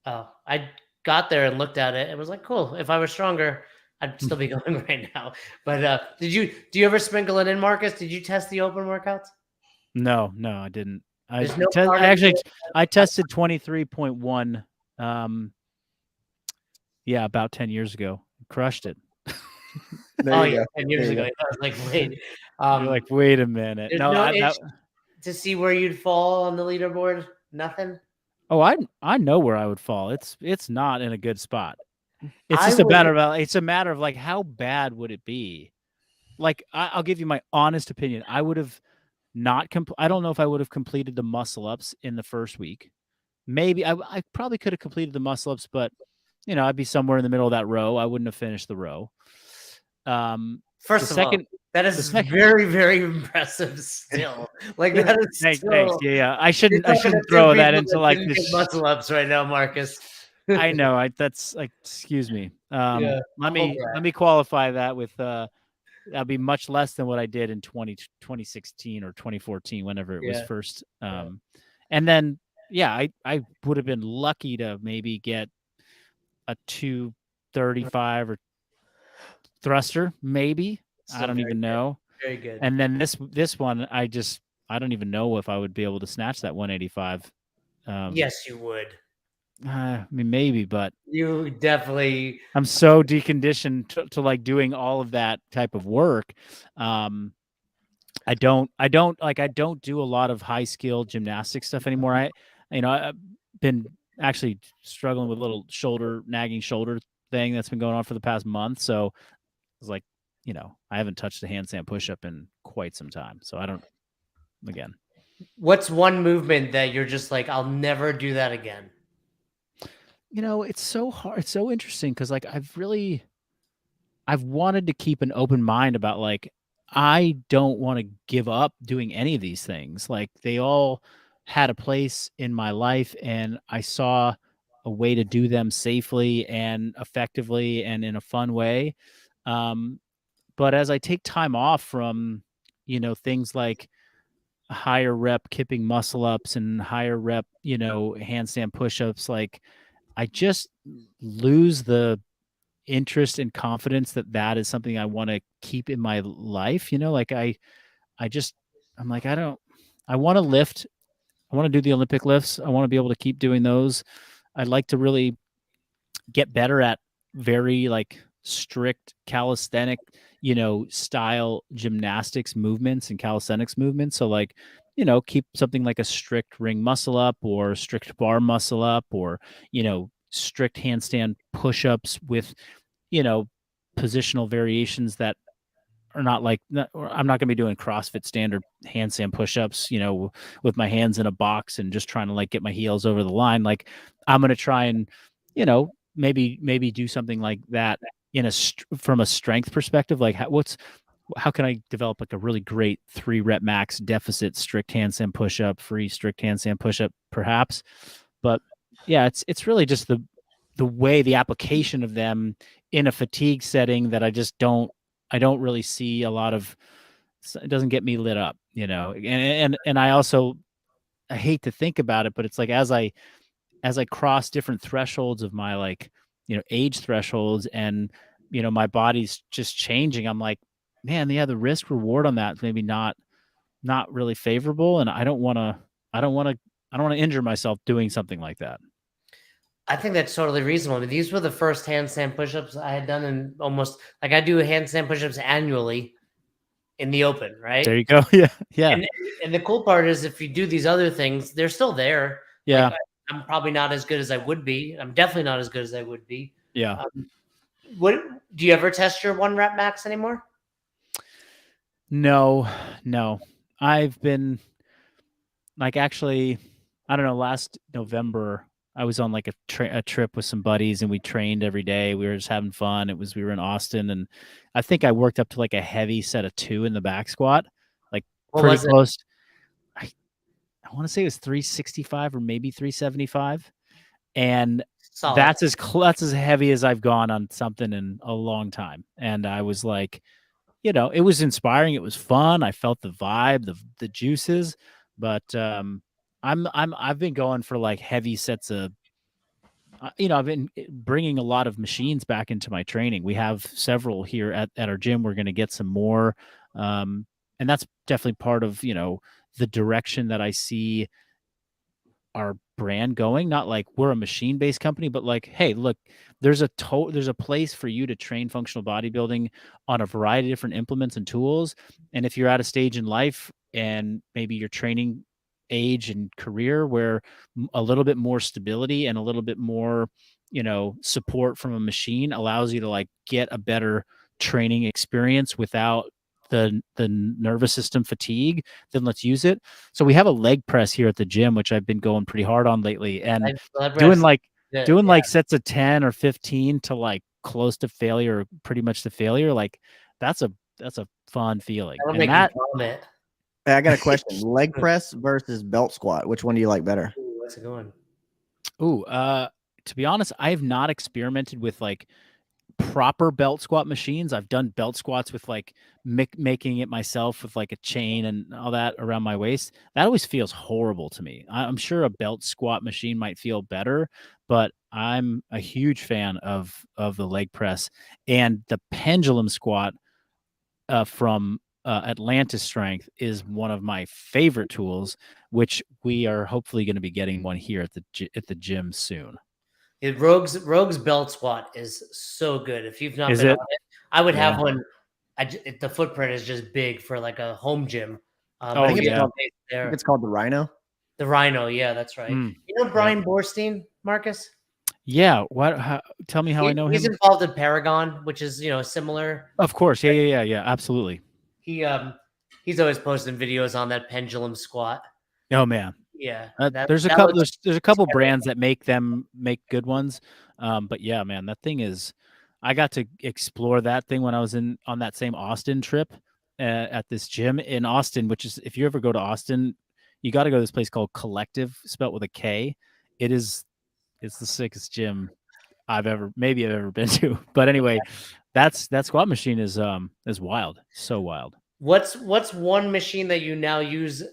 Oh, I got there and looked at it and was like, cool. If I were stronger, I'd still be going right now. But do you ever sprinkle it in, Marcus? Did you test the Open workouts? No, I didn't. I tested 23.1. Yeah, about 10 years ago. Crushed it. 10 years ago. I was like, wait. You're like, wait a minute. No, itch to see where you'd fall on the leaderboard. Nothing. Oh, I know where I would fall. It's not in a good spot. It's just a matter of like, how bad would it be? Like, I'll give you my honest opinion. I would have not I don't know if I would have completed the muscle ups in the first week. Maybe I probably could have completed the muscle ups, but I'd be somewhere in the middle of that row. I wouldn't have finished the row. First of all, that is very, very impressive still. Like that is thanks. Yeah. I shouldn't throw that into like this muscle ups right now, Marcus. I know. That's like, excuse me. Let me qualify that with that'll be much less than what I did in 2016 or 2014, whenever it was first. And then, I would have been lucky to maybe get a 235 or thruster, maybe. Still I don't very even good. know. Very good. And then this one, I don't even know if I would be able to snatch that 185. Yes, you would. I mean, maybe, but You definitely. I'm so deconditioned to like doing all of that type of work. I don't do a lot of high skill gymnastic stuff anymore. I've been actually struggling with a little nagging shoulder thing that's been going on for the past month. So it's like, I haven't touched a handstand push-up in quite some time. So I don't, again. What's one movement that you're just like, I'll never do that again? It's so hard. It's so interesting because like I've wanted to keep an open mind about like I don't want to give up doing any of these things. Like they all had a place in my life and I saw a way to do them safely and effectively and in a fun way. But as I take time off from, things like higher rep kipping muscle ups and higher rep, handstand push-ups, like I just lose the interest and confidence that is something I want to keep in my life. Like I'm like, I want to lift. I want to do the Olympic lifts. I want to be able to keep doing those. I'd like to really get better at very like strict calisthenic, style gymnastics movements and calisthenics movements. So like, keep something like a strict ring muscle up or strict bar muscle up or, strict handstand push-ups with, positional variations that are not like I'm not going to be doing CrossFit standard handstand push-ups, with my hands in a box and just trying to like get my heels over the line. Like I'm going to try and, maybe do something like that from a strength perspective. Like how can I develop like a really great 3 rep max deficit strict handstand push-up, free strict handstand push-up, perhaps. But yeah, it's really just the way the application of them in a fatigue setting that I don't really see a lot of. It doesn't get me lit up, and I also, I hate to think about it, but it's like as I cross different thresholds of my like, age thresholds and, my body's just changing. I'm like, man, yeah, the risk reward on that is maybe not really favorable. And I don't want to injure myself doing something like that. I think that's totally reasonable. I mean, these were the first handstand push-ups I had done in almost like I do handstand push-ups annually in the open, right? There you go. Yeah. Yeah. And the cool part is if you do these other things, they're still there. Yeah. Like I'm probably not as good as I would be. I'm definitely not as good as I would be. Yeah. What do you ever test your 1 rep max anymore? No. I've been like, actually, I don't know, last November, I was on like a trip with some buddies and we trained every day. We were just having fun. We were in Austin and I think I worked up to like a heavy set of 2 in the back squat, like What pretty was it? close. I want to say it was 365 or maybe 375. And Solid. that's as heavy as I've gone on something in a long time. And I was like, it was inspiring. It was fun. I felt the vibe, the juices, but I've been going for like heavy sets of, I've been bringing a lot of machines back into my training. We have several here at our gym. We're going to get some more. And that's definitely part of, the direction that I see our brand going. Not like we're a machine based company, but like, hey, look, there's a place for you to train functional bodybuilding on a variety of different implements and tools. And if you're at a stage in life and maybe your training age and career where a little bit more stability and a little bit more, support from a machine allows you to like get a better training experience without the nervous system fatigue, then let's use it. So we have a leg press here at the gym, which I've been going pretty hard on lately, and doing like sets of 10 or 15 to like close to failure, or pretty much to failure. Like that's a fun feeling. That'll And make me vomit. Hey, I got a question. Leg press versus belt squat. Which one do you like better? Ooh, what's it going? To be honest, I have not experimented with like proper belt squat machines. I've done belt squats with like making it myself with like a chain and all that around my waist. That always feels horrible to me. I'm sure a belt squat machine might feel better, but I'm a huge fan of the leg press and the pendulum squat from Atlantis Strength is one of my favorite tools, which we are hopefully going to be getting one here at the gym soon. Rogue's belt squat is so good. If you've not been on it, I would have one. The footprint is just big for like a home gym. I think it's called the Rhino. The Rhino, yeah, that's right. You know Brian Borstein, Marcus? Yeah. Tell me how I know him. He's involved in Paragon, which is similar. Of course, yeah, absolutely. He's always posting videos on that pendulum squat. Oh man, yeah. There's a couple brands that make good ones, but yeah, man, that thing is. I got to explore that thing when I was on that same Austin trip at this gym in Austin, which is, if you ever go to Austin, you got to go to this place called Collective, spelled with a K. It's the sickest gym I've ever been to. But anyway, that squat machine is wild, so wild. What's one machine that you now use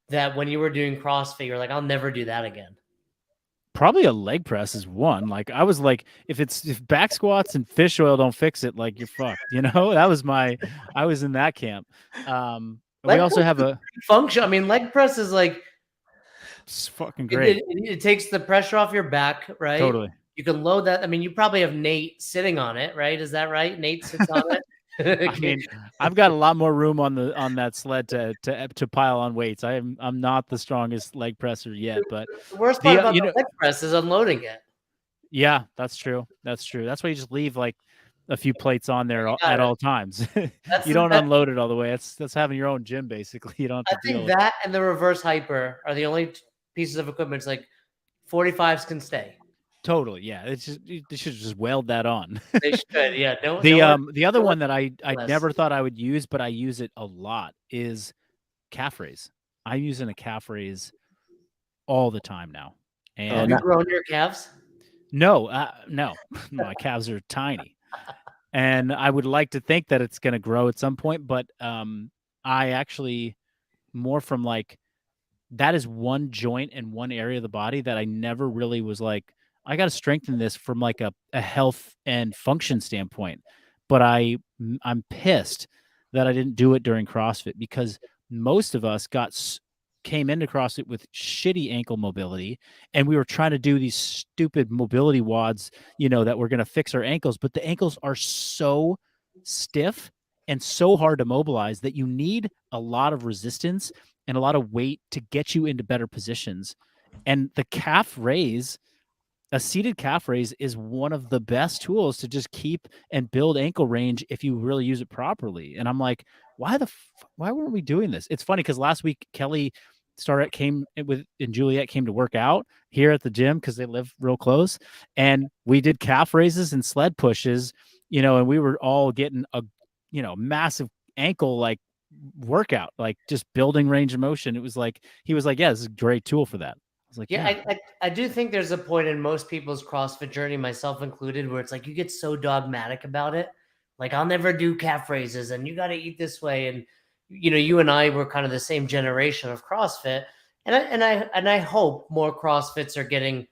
that when you were doing CrossFit, you're like, I'll never do that again? Probably a leg press is one. Like I was like, if back squats and fish oil don't fix it, like you're fucked. That was I was in that camp. We also have a function. I mean, leg press is like, it's fucking great. It takes the pressure off your back, right? Totally. You can load that. I mean, you probably have Nate sitting on it, right? Is that right? Nate sits on it. I mean, I've got a lot more room on that sled to pile on weights. I'm not the strongest leg presser yet, but the worst part about the leg press is unloading it. Yeah, that's true. That's why you just leave like a few plates on there at all times. You don't unload it all the way. That's having your own gym basically. You don't have to deal with that and the reverse hyper are the only pieces of equipment. It's like 45s can stay. Totally, yeah. They should just weld that on. They should, yeah. The other one that I never thought I would use, but I use it a lot, is calf raise. I'm using a calf raise all the time now. And have you grown your calves? No, no. My calves are tiny, and I would like to think that it's going to grow at some point. But I actually more from like that is one joint and one area of the body that I never really was like, I got to strengthen this from like a health and function standpoint. But I'm pissed that I didn't do it during CrossFit, because most of us came into CrossFit with shitty ankle mobility, and we were trying to do these stupid mobility WODs, that were going to fix our ankles. But the ankles are so stiff and so hard to mobilize that you need a lot of resistance and a lot of weight to get you into better positions. And the calf raise, a seated calf raise, is one of the best tools to just keep and build ankle range if you really use it properly. And I'm like, why weren't we doing this? It's funny because last week Kelly and Juliet came to work out here at the gym because they live real close, and we did calf raises and sled pushes, and we were all getting a massive ankle like workout, like just building range of motion. It was like, he was like, yeah, this is a great tool for that. I was like, yeah. I do think there's a point in most people's CrossFit journey, myself included, where it's like you get so dogmatic about it. Like, I'll never do calf raises and you got to eat this way. And, you and I were kind of the same generation of CrossFit. And I hope more CrossFits are getting,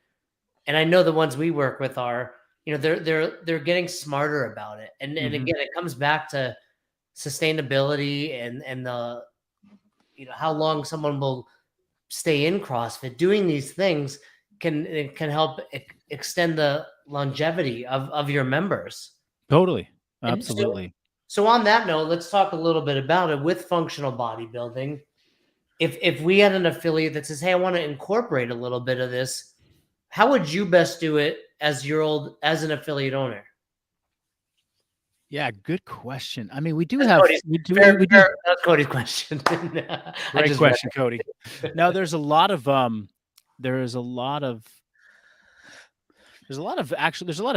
and I know the ones we work with are, they're getting smarter about it. And again, it comes back to sustainability and the, how long someone will stay in CrossFit. Doing these things can help extend the longevity of your members. Totally. Absolutely. So on that note, let's talk a little bit about it with functional bodybuilding. If we had an affiliate that says, hey, I want to incorporate a little bit of this, how would you best do it as an affiliate owner? Yeah, good question. I mean, that's Cody's question. Great question, Cody. Now there's a lot of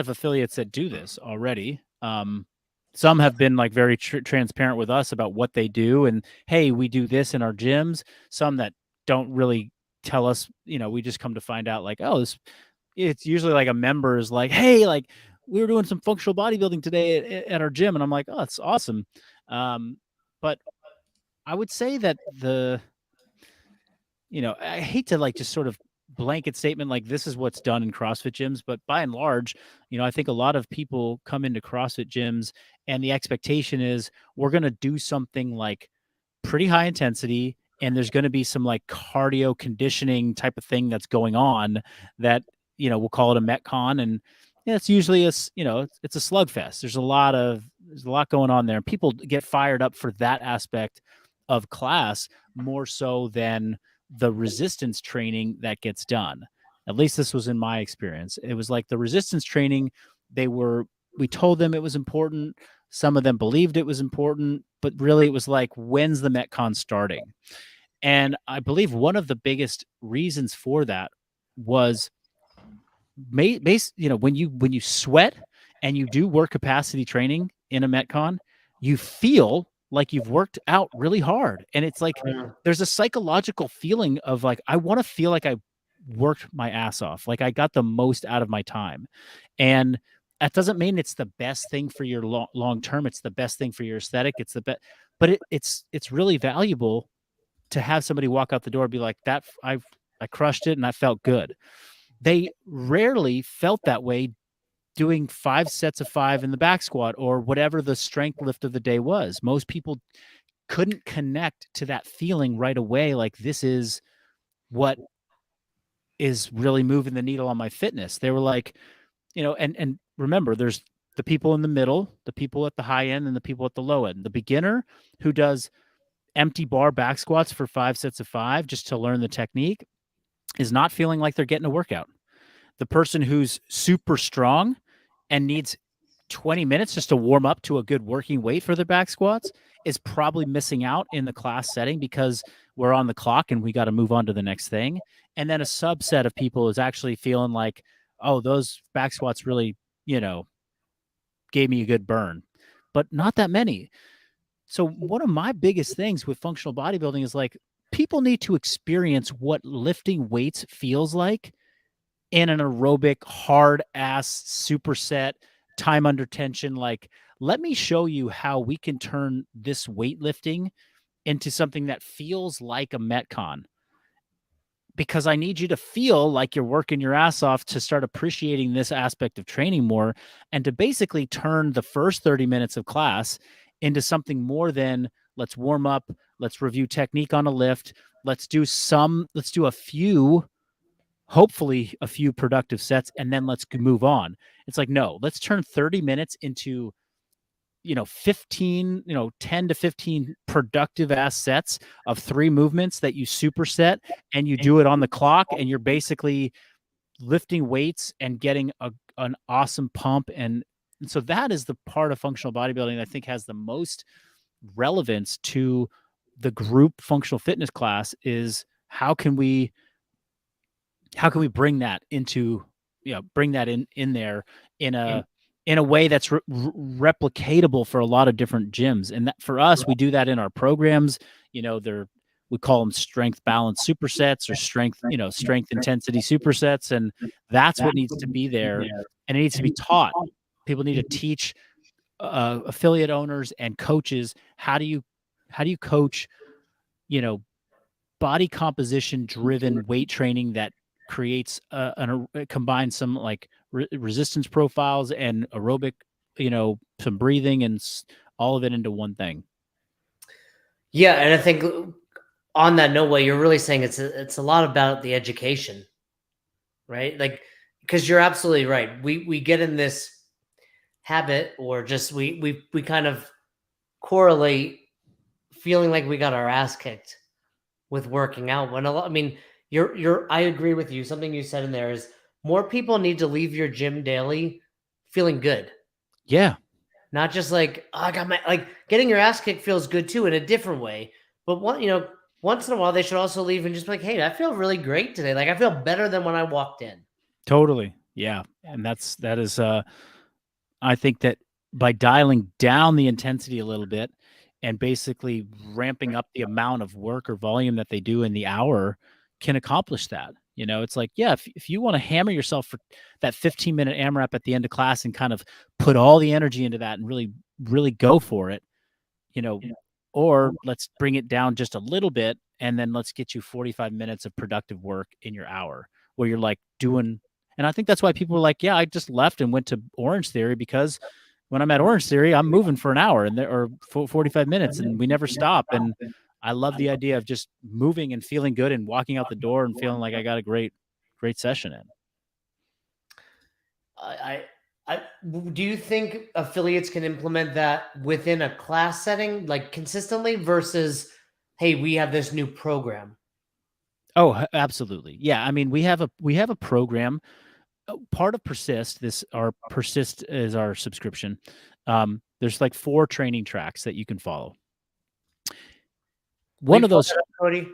affiliates that do this already. Some have been like very transparent with us about what they do, and hey, we do this in our gyms. Some that don't really tell us, we just come to find out like, oh, it's usually like a member is like, hey, like, we were doing some functional bodybuilding today at our gym. And I'm like, oh, that's awesome. But I would say that I hate to like just sort of blanket statement like this is what's done in CrossFit gyms, but by and large, I think a lot of people come into CrossFit gyms and the expectation is we're going to do something like pretty high intensity and there's going to be some like cardio conditioning type of thing that's going on that, we'll call it a Metcon. And it's usually it's a slugfest. There's a lot going on there. People get fired up for that aspect of class more so than the resistance training that gets done. At least this was in my experience. It was like the resistance training, we told them it was important. Some of them believed it was important, but really it was like, when's the Metcon starting? And I believe one of the biggest reasons for that was when you sweat and you do work capacity training in a Metcon, you feel like you've worked out really hard. And it's like, there's a psychological feeling of like, I want to feel like I worked my ass off. Like I got the most out of my time. And that doesn't mean it's the best thing for your long term. It's the best thing for your aesthetic. It's the best, but it's really valuable to have somebody walk out the door and be like, that I crushed it and I felt good. They rarely felt that way doing 5 sets of 5 in the back squat or whatever the strength lift of the day was. Most people couldn't connect to that feeling right away. Like this is what is really moving the needle on my fitness. They were like, and remember, there's the people in the middle, the people at the high end, and the people at the low end. The beginner who does empty bar back squats for 5 sets of 5 just to learn the technique is not feeling like they're getting a workout. The person who's super strong and needs 20 minutes just to warm up to a good working weight for their back squats is probably missing out in the class setting because we're on the clock and we got to move on to the next thing. And then a subset of people is actually feeling like, oh, those back squats really, gave me a good burn, but not that many. So one of my biggest things with functional bodybuilding is like people need to experience what lifting weights feels like in an aerobic, hard ass superset, time under tension. Like, let me show you how we can turn this weightlifting into something that feels like a Metcon. Because I need you to feel like you're working your ass off to start appreciating this aspect of training more and to basically turn the first 30 minutes of class into something more than let's warm up, let's review technique on a lift, let's do a few, hopefully a few productive sets, and then let's move on. It's like, no, let's turn 30 minutes into 15, 10 to 15 productive ass sets of 3 movements that you superset, and you do it on the clock, and you're basically lifting weights and getting an awesome pump. And so that is the part of functional bodybuilding that I think has the most relevance to the group functional fitness class is how can we bring that into, bring that in there in a way that's replicatable for a lot of different gyms. And that for us, we do that in our programs. We call them strength balance supersets or strength intensity supersets. And that's what needs to be there. And it needs to be taught. People need to teach affiliate owners and coaches, how do you coach, body composition driven weight training that creates combines some like resistance profiles and aerobic, some breathing and all of it into one thing. Yeah. And I think on that note, what you're really saying, it's a lot about the education, right? Like, because you're absolutely right. We get in this habit, or just we kind of correlate feeling like we got our ass kicked with working out. When I agree with you. Something you said in there is more people need to leave your gym daily feeling good. Yeah. Not just like, oh, I got getting your ass kicked feels good too in a different way. But once in a while they should also leave and just be like, hey, I feel really great today. Like I feel better than when I walked in. Totally. Yeah. And that is I think that by dialing down the intensity a little bit and basically ramping up the amount of work or volume that they do in the hour can accomplish that. You know, it's like, yeah, if you want to hammer yourself for that 15-minute AMRAP at the end of class and kind of put all the energy into that and really, really go for it, you know, or let's bring it down just a little bit and then let's get you 45 minutes of productive work in your hour where you're like doing. And I think that's why people were like, yeah, I just left and went to Orange Theory because when I'm at Orange Theory, I'm moving for an hour and there or 45 minutes and we never stop. And I love the idea of just moving and feeling good and walking out the door and feeling like I got a great session in. I do you think affiliates can implement that within a class setting, like consistently, versus, hey, we have this new program? Oh, absolutely. Yeah. I mean, we have a program. Part of Persist, Persist is our subscription. There's like 4 training tracks that you can follow. One of those, Cody?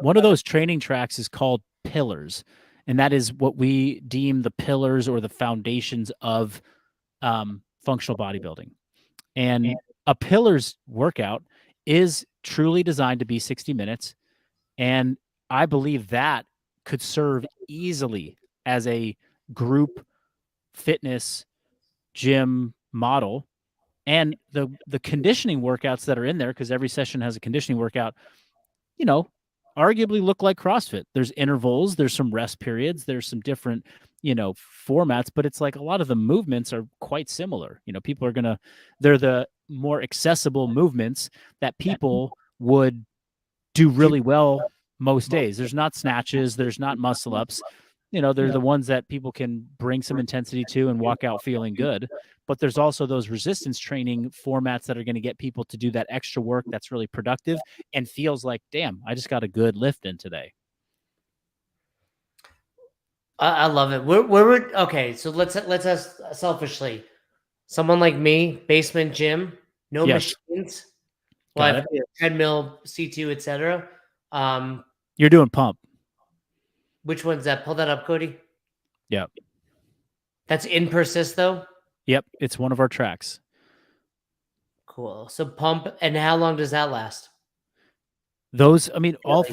one of those training tracks is called Pillars, and that is what we deem the pillars or the foundations of functional bodybuilding. And a Pillars workout is truly designed to be 60 minutes, and I believe that could serve easily as a group fitness gym model. And the conditioning workouts that are in there, because every session has a conditioning workout, you know, arguably look like CrossFit. There's intervals, there's some rest periods, there's some different, formats, but it's like a lot of the movements are quite similar. People are they're the more accessible movements that people would do really well most days. There's not snatches, there's not muscle ups. They're the ones that people can bring some intensity to and walk out feeling good. But there's also those resistance training formats that are going to get people to do that extra work that's really productive and feels like, damn, I just got a good lift in today. I love it. Okay, so let's ask selfishly. Someone like me, basement gym, no Yes. machines. Got Well, it. treadmill, C2, etc. You're doing pump. Which one's that? Pull that up, Cody. Yep. That's in Persist though. Yep. It's one of our tracks. Cool. So pump, and how long does that last? Those, I mean, all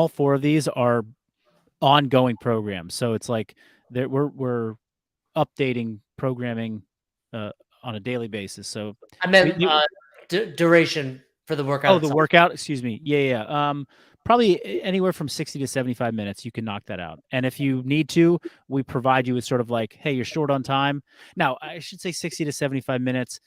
4 of these are ongoing programs. So it's like we're updating programming on a daily basis. So I meant duration for the workout. Oh, the workout. Excuse me. Yeah. Probably anywhere from 60 to 75 minutes. You can knock that out. And if you need to, we provide you with sort of like, hey, you're short on time. Now, I should say 60 to 75 minutes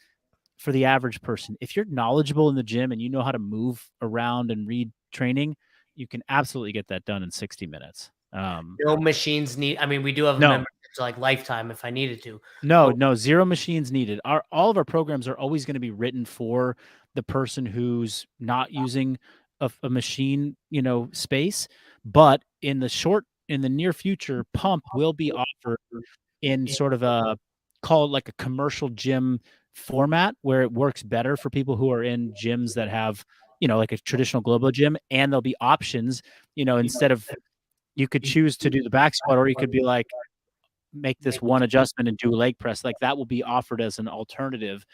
for the average person. If you're knowledgeable in the gym and you know how to move around and read training, you can absolutely get that done in 60 minutes. No machines need. I mean, we do have a membership to like lifetime if I needed to. No, zero machines needed. All of our programs are always going to be written for the person who's not using a machine, space. But in the near future, pump will be offered in sort of a called like a commercial gym format where it works better for people who are in gyms that have, like a traditional Globo gym, and there'll be options, instead of you could choose to do the back squat, or you could be like, make this one adjustment and do a leg press. Like that will be offered as an alternative,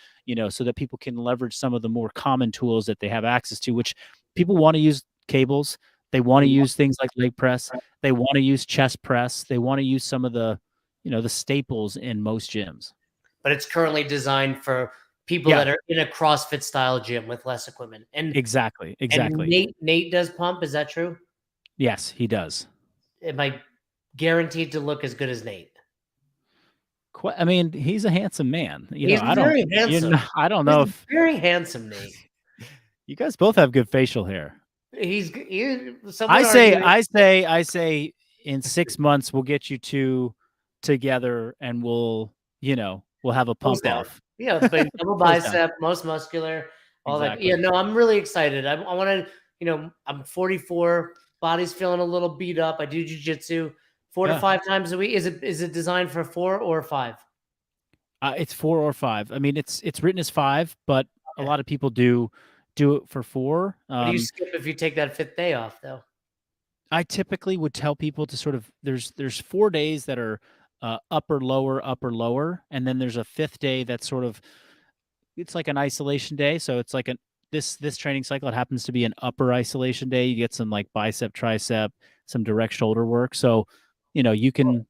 so that people can leverage some of the more common tools that they have access to, which people want to use cables. They want to use things like leg press. They want to use chest press. They want to use some of the, the staples in most gyms. But it's currently designed for people that are in a CrossFit style gym with less equipment. And exactly. And Nate does pump. Is that true? Yes, he does. Am I guaranteed to look as good as Nate? I mean, he's a handsome man. He's very handsome. I don't know if very handsome, Nate. You guys both have good facial hair. I say in 6 months we'll get you two together and we'll have a pump off. Yeah, but double bicep, most muscular, all exactly. That. Yeah, no, I'm really excited. I want to, I'm 44, body's feeling a little beat up. I do jiu-jitsu 4 to 5 times a week. Is it designed for 4 or 5? It's 4 or 5. I mean, it's written as 5, but a lot of people do it for 4. What do you skip if you take that 5th day off, though? I typically would tell people to sort of there's 4 days that are upper lower, and then there's a 5th day that's sort of it's like an isolation day. So it's like this training cycle. It happens to be an upper isolation day. You get some like bicep, tricep, some direct shoulder work. So, you can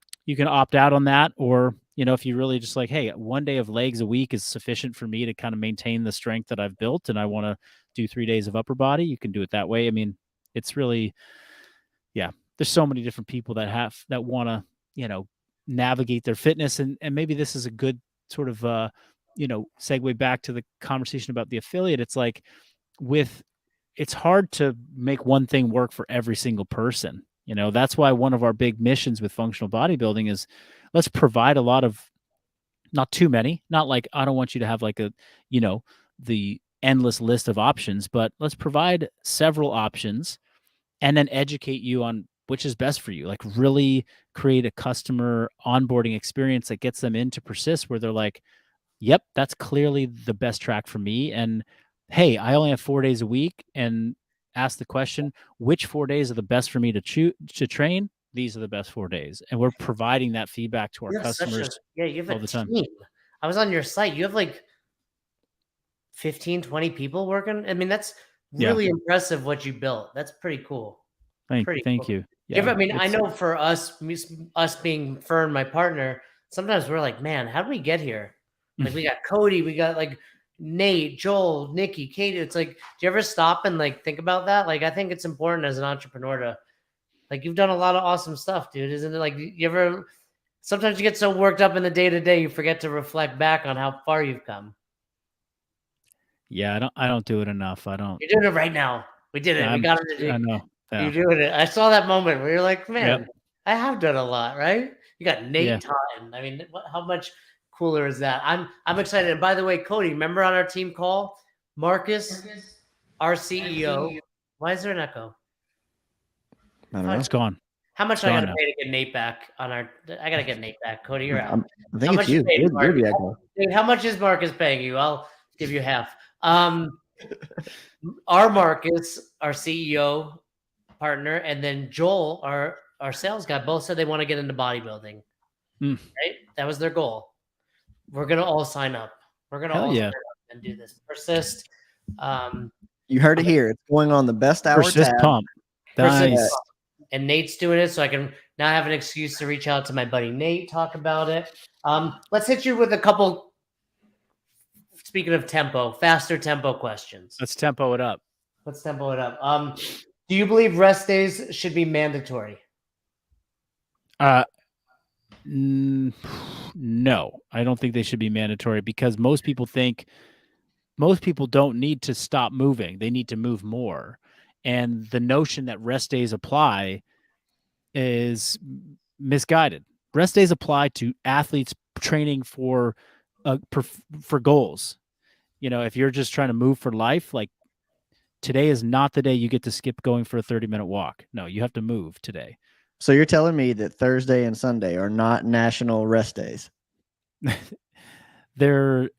opt out on that, or if you really just like, hey, one day of legs a week is sufficient for me to kind of maintain the strength that I've built, and I want to do 3 days of upper body, you can do it that way. I mean, it's really, yeah, there's so many different people that want to, navigate their fitness. And maybe this is a good sort of, segue back to the conversation about the affiliate. It's like it's hard to make one thing work for every single person. That's why one of our big missions with functional bodybuilding is let's provide a lot of, not too many, not like, I don't want you to have like the endless list of options, but let's provide several options and then educate you on which is best for you. Like really create a customer onboarding experience that gets them in to persist, where they're like, yep, that's clearly the best track for me. And hey, I only have 4 days a week, and ask the question, which 4 days are the best for me to train? These are the best 4 days. And we're providing that feedback to our customers you have all a the time. team. I was on your site. You have like 15, 20 people working. I mean, that's really impressive what you built. That's pretty cool. Thank Cool. you. Yeah, I mean, I know for us being Fern, my partner, sometimes we're like, man, how did we get here? Like we got Cody, we got like Nate, Joel, Nikki, Katie. It's like, do you ever stop and like think about that? Like, I think it's important as an entrepreneur to, like, you've done a lot of awesome stuff, dude. Isn't it? Like, you ever, sometimes you get so worked up in the day to day, you forget to reflect back on how far you've come. Yeah, I don't do it enough. I don't. You're doing it right now. We did it. We got it. I know. Yeah. You're doing it. I saw that moment where you're like, man, I have done a lot, right? You got Nate Totten. I mean, how much cooler is that? I'm excited. And by the way, Cody, remember on our team call, Marcus, our CEO. Why is there an echo? I don't know. It's gone. How much I gotta pay to get Nate back on our? I gotta get Nate back. Cody, you're out. I think it's you. You're the echo. How much is Marcus paying you? I'll give you half. Our Marcus, our CEO partner, and then Joel, our sales guy, both said they want to get into bodybuilding. Right? That was their goal. We're gonna all sign up. We're gonna all sign up and do this. Persist. You heard it here. It's going on the best hour Persist tab. Pump. Nice. And Nate's doing it, so I can now have an excuse to reach out to my buddy Nate, talk about it. Let's hit you with a couple, speaking of tempo, faster tempo questions. Let's tempo it up. Do you believe rest days should be mandatory? No, I don't think they should be mandatory, because most people don't need to stop moving. They need to move more. And the notion that rest days apply is misguided. Rest days apply to athletes training for goals. If you're just trying to move for life, like, today is not the day you get to skip going for a 30-minute walk. No, you have to move today. So you're telling me that Thursday and Sunday are not national rest days? They're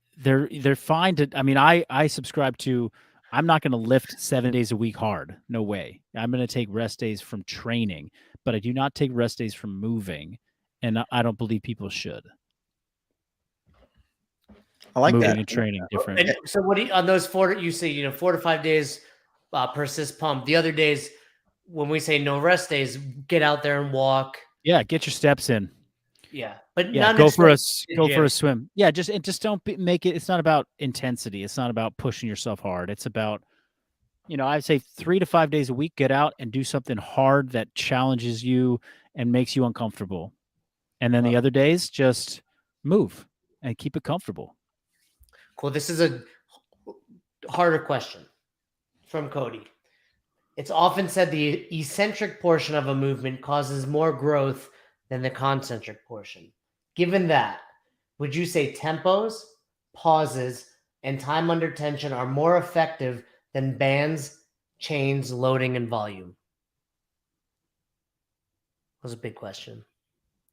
fine to. I mean, I subscribe to. I'm not going to lift 7 days a week hard. No way. I'm going to take rest days from training, but I do not take rest days from moving, and I don't believe people should. I like moving that. And training different. And so what do you, on those 4, you say, 4 to 5 days, persist pump. The other days, when we say no rest days, get out there and walk. Yeah, get your steps in. Yeah, but go for a swim. Yeah, just don't make it. It's not about intensity. It's not about pushing yourself hard. It's about, I'd say 3 to 5 days a week, get out and do something hard that challenges you and makes you uncomfortable. And then the other days, just move and keep it comfortable. Cool. This is a harder question from Cody. It's often said the eccentric portion of a movement causes more growth than the concentric portion. Given that, would you say tempos, pauses, and time under tension are more effective than bands, chains, loading, and volume? That was a big question.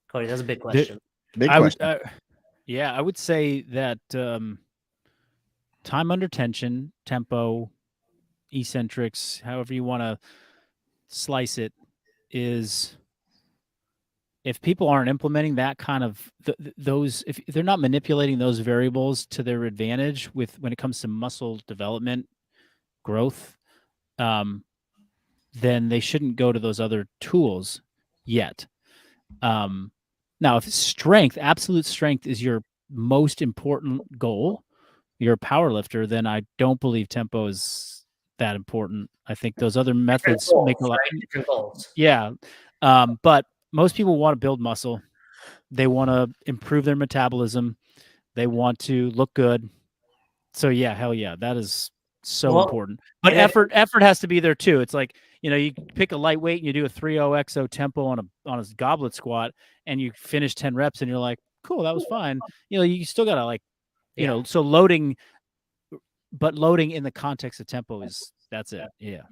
Cody, that's a big question. Big question. I would say that time under tension, tempo, eccentrics, however you want to slice it, is, if people aren't implementing that kind of those, if they're not manipulating those variables to their advantage when it comes to muscle development, growth, then they shouldn't go to those other tools yet. Now, if absolute strength is your most important goal, you're a power lifter, then I don't believe tempo is that important. I think those other methods make a lot. Right? Different goals. Yeah. But most people want to build muscle. They want to improve their metabolism. They want to look good. So yeah, hell yeah, that is so important. But effort has to be there too. It's like, you pick a lightweight and you do a 3.0 XO tempo on a goblet squat and you finish 10 reps and you're like, cool, that was fine. You still got to so loading in the context of tempo that's it. Yeah.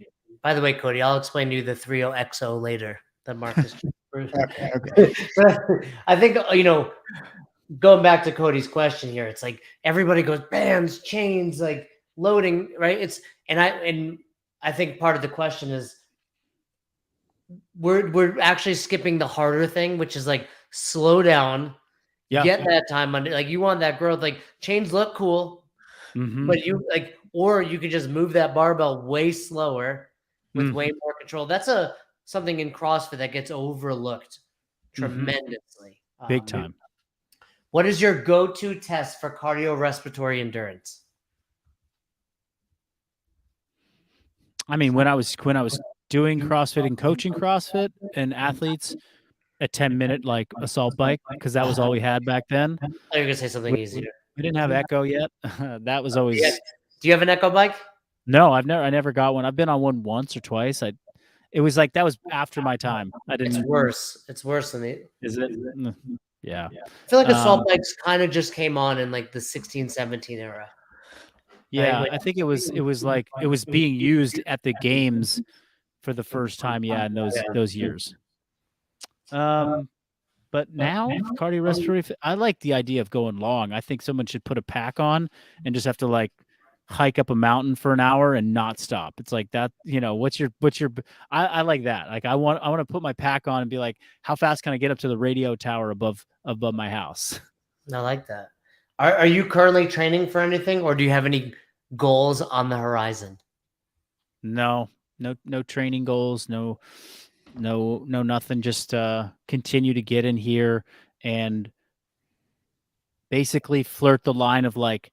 By the way, Cody, I'll explain to you the 3.0 XO later that Marcus Okay. I think, going back to Cody's question here, it's like everybody goes bands, chains, like loading, right? And I think part of the question is we're actually skipping the harder thing, which is like slow down, get that time under, like you want that growth. Like chains look cool, but you or you could just move that barbell way slower with way more control. That's something in CrossFit that gets overlooked tremendously. Big time. What is your go-to test for cardiorespiratory endurance? I mean, when I was doing CrossFit and coaching CrossFit and athletes, a 10-minute like assault bike, because that was all we had back then. I thought you were gonna say something easier. We didn't have Echo yet. That was always. Do you have an Echo bike? No, I never got one. I've been on one once or twice. It was like that was after my time. I didn't. It's worse. It's worse than it. Is it? Yeah. I feel like assault bikes kind of just came on in like the 16, 17 era. Yeah, right? I think it was like it was being used at the games for the first time. Yeah, in those years. But now cardiorespiratory, I like the idea of going long. I think someone should put a pack on and just have to like hike up a mountain for an hour and not stop. It's like that, what's your I like that. Like I want to put my pack on and be like, how fast can I get up to the radio tower above my house? I like that. Are you currently training for anything, or do you have any goals on the horizon? No training goals, no nothing. Just continue to get in here and basically flirt the line of like,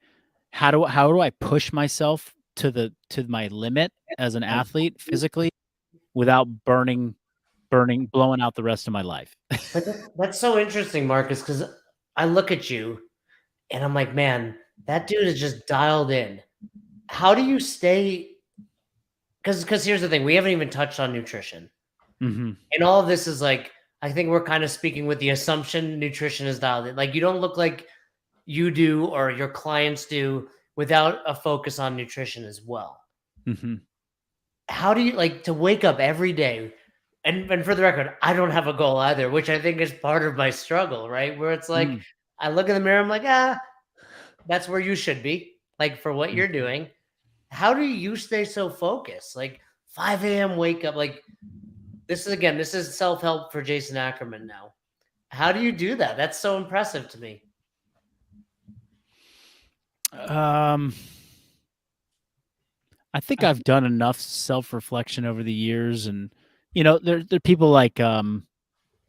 how do I push myself to my limit as an athlete physically without blowing out the rest of my life. That's so interesting, Marcus, because I look at you and I'm like, man, that dude is just dialed in. How do you stay? Because here's the thing, we haven't even touched on nutrition. And all of this is like, I think we're kind of speaking with the assumption nutrition is dialed in. Like you don't look like you do or your clients do without a focus on nutrition as well. How do you like to wake up every day? And for the record, I don't have a goal either, which I think is part of my struggle, right? Where it's like, I look in the mirror, I'm like, that's where you should be, like for what you're doing. How do you stay so focused? Like 5 a.m. wake up, like this is self-help for Jason Ackerman now. How do you do that? That's so impressive to me. I think I've done enough self-reflection over the years, and there are people like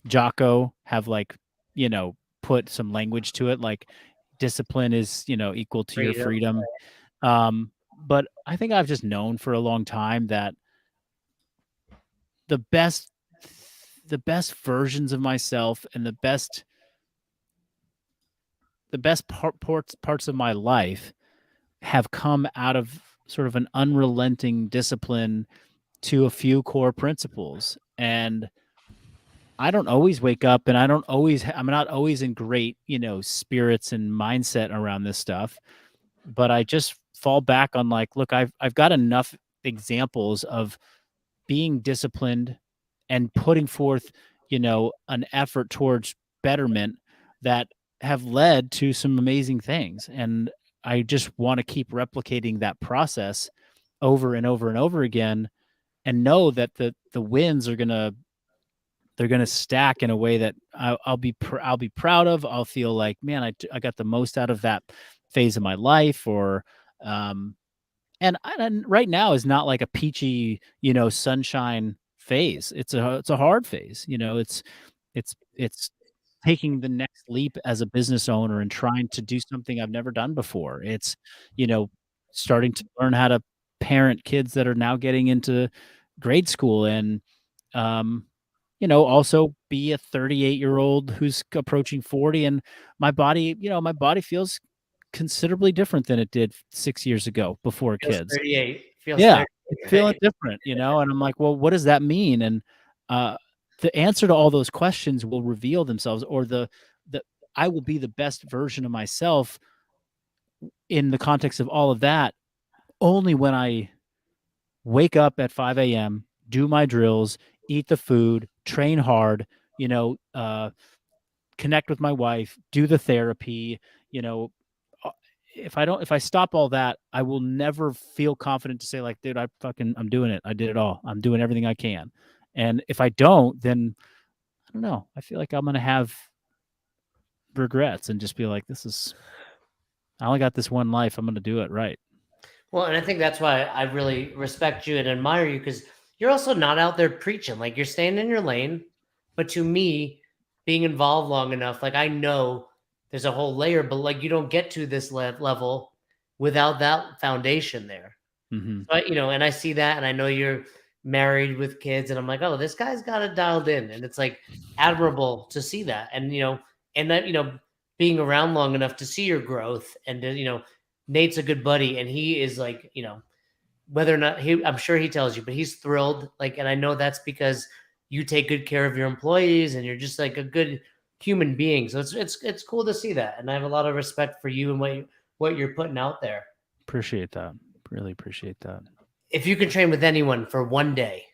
Jocko have like put some language to it, like discipline is equal to your freedom. But I think I've just known for a long time that the best versions of myself and the best parts of my life have come out of sort of an unrelenting discipline to a few core principles. And I don't always wake up and I'm not always in great, spirits and mindset around this stuff, but I just fall back on like, look, I've got enough examples of being disciplined and putting forth, an effort towards betterment that have led to some amazing things. And I just want to keep replicating that process over and over and over again, and know that the wins are gonna stack in a way that I'll be proud of. I'll feel like, man, I got the most out of that phase of my life, or and right now is not like a peachy, sunshine phase. It's a hard phase. It's taking the next leap as a business owner and trying to do something I've never done before. It's, you know, starting to learn how to parent kids that are now getting into grade school and, um, also be a 38-year-old who's approaching 40 and my body feels considerably different than it did 6 years ago before Feels kids. 38. Feels Yeah, 38, it's feeling right? different, and I'm like, "Well, what does that mean?" And, uh, the answer to all those questions will reveal themselves or the I will be the best version of myself in the context of all of that only when I wake up at 5 a.m., do my drills, eat the food, train hard, you know, uh, connect with my wife, do the therapy, you know, uh, if I stop all that, I will never feel confident to say like, dude, I'm doing it. I did it all. I'm doing everything I can. And if I don't, then I don't know. I feel like I'm going to have regrets and just be like, I only got this one life. I'm going to do it right. Well, and I think that's why I really respect you and admire you because you're also not out there preaching. Like you're staying in your lane. But to me, being involved long enough, like I know there's a whole layer, but like you don't get to this level without that foundation there. Mm-hmm. But and I see that, and I know you're married with kids, and I'm like, oh, this guy's got it dialed in, and it's like admirable to see that, and and that being around long enough to see your growth, and Nate's a good buddy, and he is like, whether or not I'm sure he tells you, but he's thrilled, like, and I know that's because you take good care of your employees, and you're just like a good human being. So it's cool to see that, and I have a lot of respect for you and what you're putting out there. Appreciate that. Really appreciate that. If you could train with anyone for one day,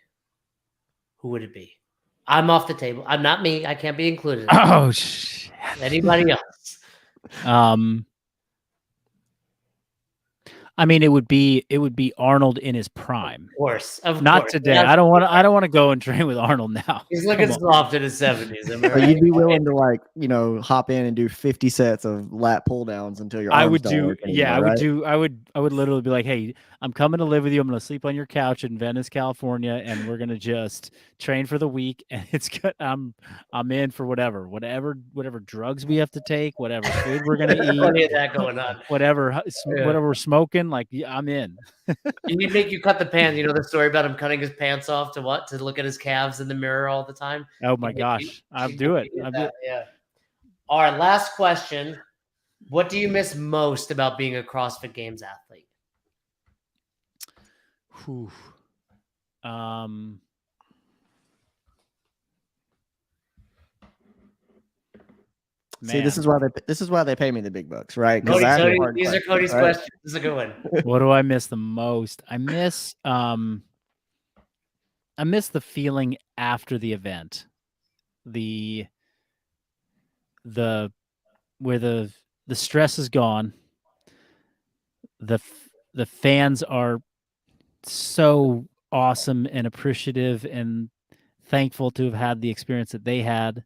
who would it be? I'm off the table. I'm not me. I can't be included. In Oh, shit. Anybody else? I mean, it would be Arnold in his prime. Of Not course. today. I don't want to go and train with Arnold now. He's looking soft in his 70s. But you'd be willing to hop in and do 50 sets of lat pull downs until your arms don't work anymore, I would literally be like, hey, I'm coming to live with you. I'm going to sleep on your couch in Venice, California, and we're going to just train for the week. And it's good. I'm in for whatever drugs we have to take, whatever food we're going to eat. Plenty of that going on. Whatever we're smoking, like I'm in. He'd make you cut the pants. You know the story about him cutting his pants off to look at his calves in the mirror all the time. Oh my gosh, I'll do it. Yeah. All right, last question. What do you miss most about being a CrossFit Games athlete? Whew. See, this is why they pay me the big bucks, right? Cody, these are Cody's questions. This is a good one. What do I miss the most? I miss the feeling after the event. Where the stress is gone. The fans are so awesome and appreciative and thankful to have had the experience that they had.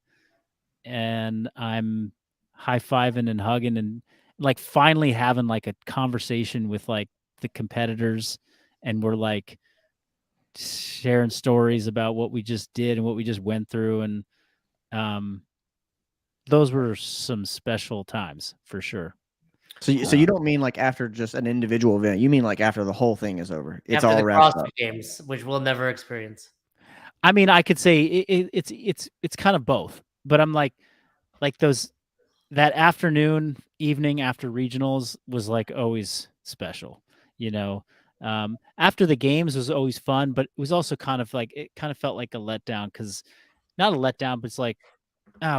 And I'm high-fiving and hugging and like finally having like a conversation with like the competitors, and we're like sharing stories about what we just did and what we just went through. And those were some special times for sure. So you don't mean like after just an individual event. You mean like after the whole thing is over. It's after all the wrapped CrossFit up. Games, which we'll never experience. I mean, I could say it's kind of both, but I'm like that afternoon, evening after regionals was like always special, after the games was always fun, but it was also kind of felt like a letdown because not a letdown, but it's like,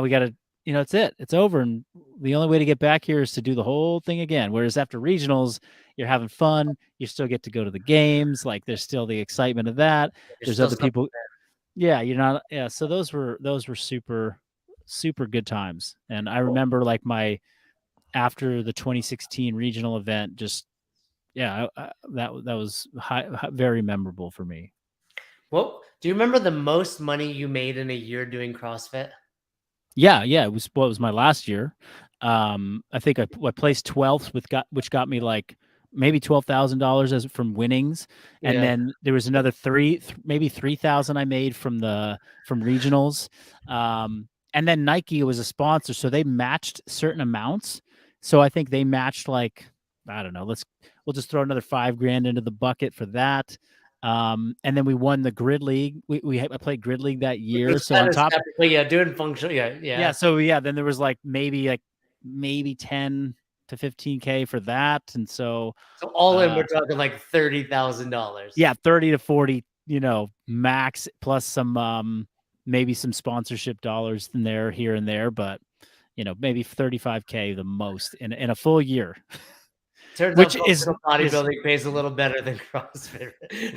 we got to, it's over. And the only way to get back here is to do the whole thing again. Whereas after regionals, you're having fun. You still get to go to the games. Like there's still the excitement of that. There's other people. Yeah. You're not. Yeah. So those were super, super good times. And I remember like after the 2016 regional event, just, that was very memorable for me. Well, do you remember the most money you made in a year doing CrossFit? Yeah, it was my last year. I think I placed 12th which got me like maybe $12,000 as from winnings, and Yeah. then there was another maybe 3,000 I made from regionals. And then Nike was a sponsor, so they matched certain amounts. So I think they matched like, I don't know, we'll just throw another $5,000 into the bucket for that. And then we won the grid league. I played grid league that year. Which So on top, yeah, doing functional, yeah. So yeah, then there was like maybe 10 to 15K for that, and so all in we're talking like $30,000. Yeah, 30 to 40, max, plus some maybe some sponsorship dollars in there, here and there, but maybe 35K the most in a full year. Turns Which out is bodybuilding pays a little better than CrossFit,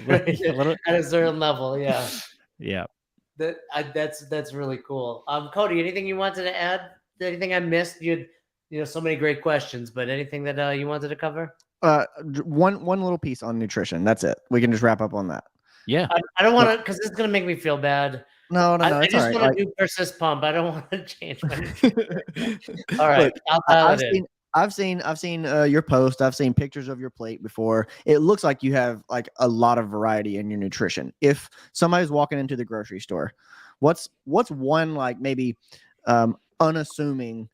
right? At a certain level, yeah. Yeah. That's really cool. Cody, anything you wanted to add? Anything I missed? You had so many great questions, but anything that you wanted to cover? One little piece on nutrition. That's it. We can just wrap up on that. Yeah. I don't want to, because it's going to make me feel bad. No, I it's just all right. want to do persist pump. I don't want to change my nutrition. All right, Look, I've seen your post. I've seen pictures of your plate before. It looks like you have like a lot of variety in your nutrition. If somebody's walking into the grocery store, what's one like maybe unassuming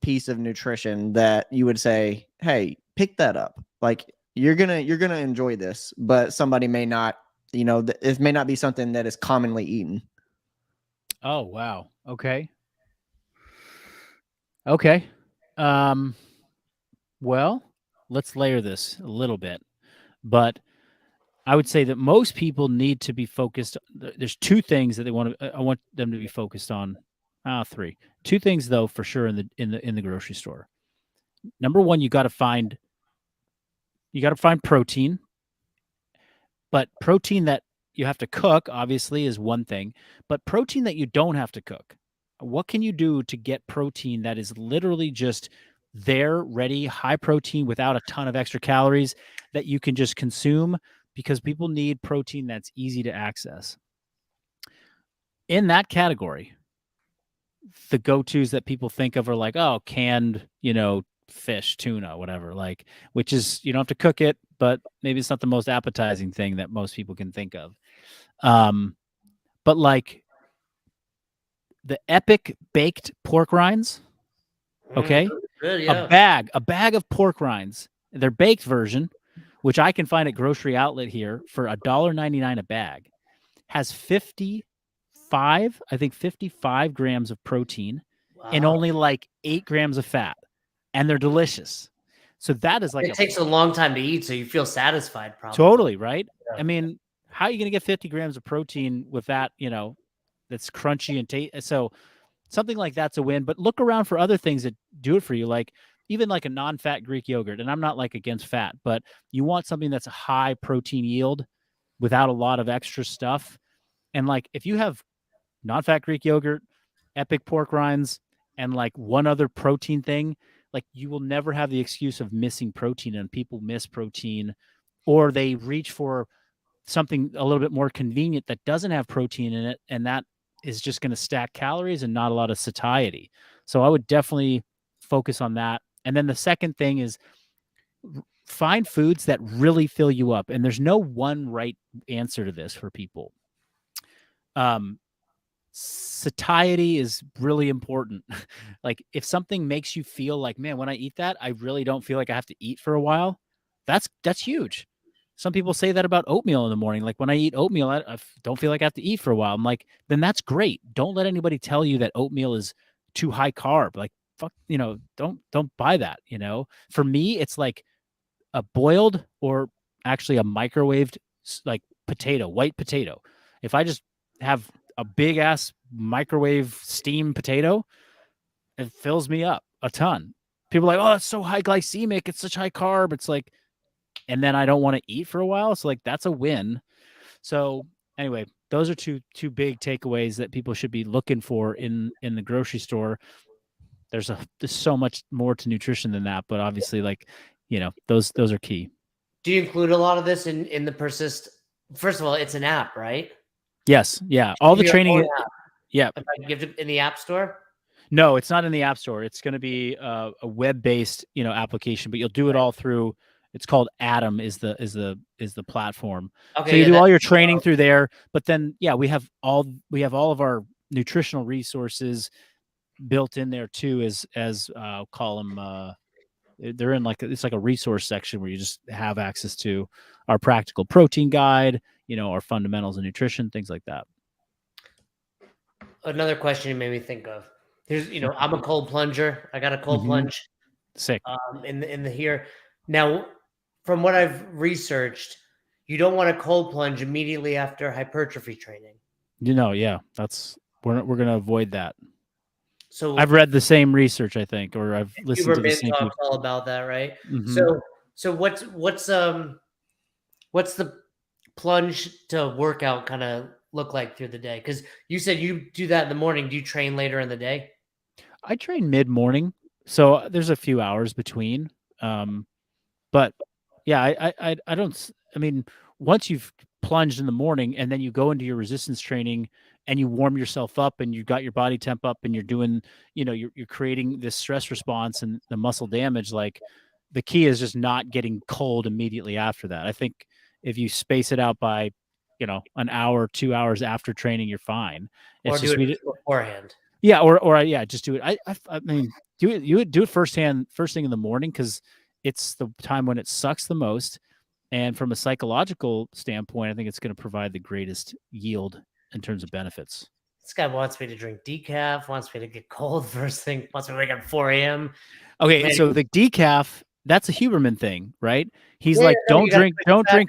piece of nutrition that you would say, hey, pick that up? Like you're gonna enjoy this, but somebody may not. It may not be something that is commonly eaten. Oh, wow. Okay. Well, let's layer this a little bit, but I would say that most people need to be focused. There's two things that I want them to be focused on. Three. Two things though, for sure, in the grocery store. Number one, you got to find protein, but protein that you have to cook, obviously, is one thing, but protein that you don't have to cook. What can you do to get protein that is literally just there, ready, high protein without a ton of extra calories that you can just consume, because people need protein that's easy to access? In that category, the go-tos that people think of are like, oh, canned, fish, tuna, whatever, like, which is, you don't have to cook it, but maybe it's not the most appetizing thing that most people can think of. But like the epic baked pork rinds, okay? Good, yeah. A bag of pork rinds, their baked version, which I can find at grocery outlet here for $1.99 a bag, has 55 grams of protein and only like 8 grams of fat, and they're delicious. So that is like, it takes a long time to eat, so you feel satisfied, probably. Totally, right? Yeah. I mean, how are you going to get 50 grams of protein with that, that's crunchy and so something like that's a win. But look around for other things that do it for you, like even like a non-fat Greek yogurt. And I'm not like against fat, but you want something that's a high protein yield without a lot of extra stuff. And like if you have non-fat Greek yogurt, epic pork rinds, and like one other protein thing, like you will never have the excuse of missing protein. And people miss protein, or they reach for something a little bit more convenient that doesn't have protein in it, and that is just going to stack calories and not a lot of satiety. So I would definitely focus on that. And then the second thing is find foods that really fill you up. And there's no one right answer to this for people. Satiety is really important. Like if something makes you feel like, man, when I eat that, I really don't feel like I have to eat for a while, that's huge. Some people say that about oatmeal in the morning. Like when I eat oatmeal, I don't feel like I have to eat for a while. I'm like, then that's great. Don't let anybody tell you that oatmeal is too high carb. Like, fuck, don't buy that. For me, it's like a boiled, or actually a microwaved, like white potato. If I just have a big ass microwave steam potato, it fills me up a ton. People are like, oh, it's so high glycemic. It's such high carb. It's like, and then I don't want to eat for a while. So like that's a win. So anyway, those are two big takeaways that people should be looking for in the grocery store. There's so much more to nutrition than that, but obviously like, those are key. Do you include a lot of this in the persist? First of all, it's an app, right? Yes. Yeah. All the training. Yeah. If I give it in the app store? No, it's not in the app store. It's going to be a web-based, application, but you'll do it all through. It's called Atom is the platform. Okay, So you yeah, do all that's your training through there, but then we have all of our nutritional resources built in there too as call them they're in it's like a resource section where you just have access to our practical protein guide, our fundamentals of nutrition, things like that. another question you made me think of. There's, I'm a cold plunger. I got a cold plunge Sick. in the here. Now, from what I've researched, you don't want to cold plunge immediately after hypertrophy training. That's we're going to avoid that. So I've read the same research, I think, or I've listened to the same talks people. all about that, right? Mm-hmm. So what's the plunge to workout kind of look like through the day? Because you said you do that in the morning. Do you train later in the day? I train mid-morning, so there's a few hours between. But yeah, I don't. I mean, once you've plunged in the morning and then you go into your resistance training and you warm yourself up and you've got your body temp up and you're doing, you're creating this stress response and the muscle damage. Like the key is just not getting cold immediately after that. I think if you space it out by, an hour, 2 hours after training, you're fine. Or It's do just it beforehand? yeah, or just do it. I mean, do it first thing in the morning because it's the time when it sucks the most. And from a psychological standpoint, I think it's going to provide the greatest yield in terms of benefits. This guy wants me to drink decaf, wants me to get cold first thing, wants me to wake up at 4 a.m. Okay, Man, so the decaf, that's a Huberman thing, right? He's yeah, like, no, don't drink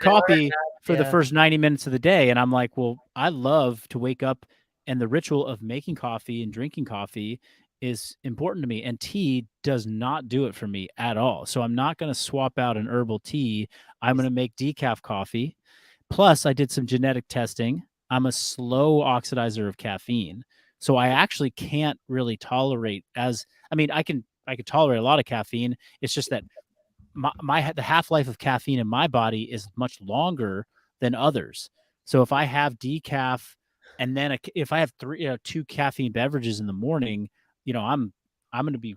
factor. coffee for the first 90 minutes of the day. And I'm like, well, I love to wake up, and the ritual of making coffee and drinking coffee is important to me. And tea does not do it for me at all. So I'm not going to swap out an herbal tea. I'm going to make decaf coffee. Plus, I did some genetic testing. I'm a slow oxidizer of caffeine. So I actually can't really tolerate I could tolerate a lot of caffeine. It's just that the half-life of caffeine in my body is much longer than others. So if I have decaf and then if I have two caffeine beverages in the morning, I'm going to be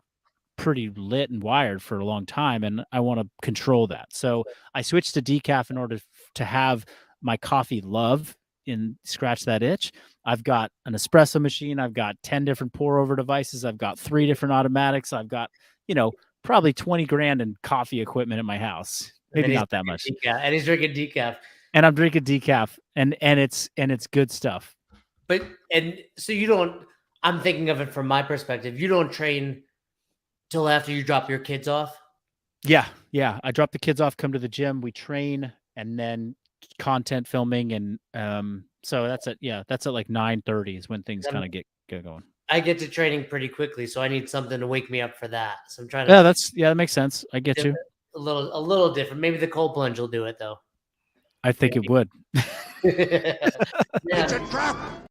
pretty lit and wired for a long time, and I want to control that. So I switched to decaf in order to have my coffee love and scratch that itch. I've got an espresso machine. I've got 10 different pour over devices. I've got 3 different automatics. I've got, probably 20 grand in coffee equipment at my house. Maybe not that much. Decaf, and he's drinking decaf. And I'm drinking decaf and it's good stuff. But so you don't, I'm thinking of it from my perspective. You don't train till after you drop your kids off? Yeah. I drop the kids off, come to the gym, we train, and then content filming, and so that's at like 9:30 is when things kind of get going. I get to training pretty quickly, so I need something to wake me up for that. So I'm trying to. That makes sense. I get you. A little different. Maybe the cold plunge will do it though. I think it would. It's a trap.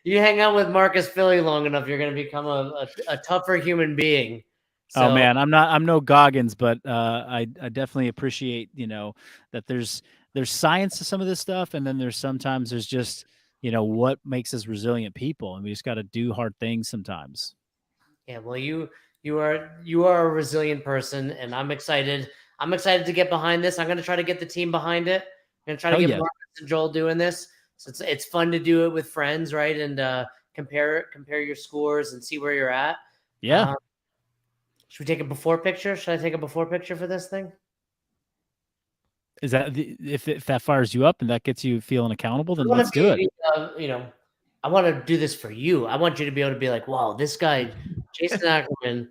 You hang out with Marcus Philly long enough, you're going to become a tougher human being. So, oh man, I'm no Goggins, but I definitely appreciate that there's science to some of this stuff, and then sometimes there's just what makes us resilient people, and we just got to do hard things sometimes. Yeah, well, you are a resilient person, and I'm excited. I'm excited to get behind this. I'm going to try to get the team behind it. I'm going to try to get Marcus and Joel doing this. So it's fun to do it with friends, right? And compare your scores and see where you're at. Yeah. Should we take a before picture? Should I take a before picture for this thing? Is that if that fires you up and that gets you feeling accountable, then let's do it. I want to do this for you. I want you to be able to be like, wow, this guy, Jason Ackerman.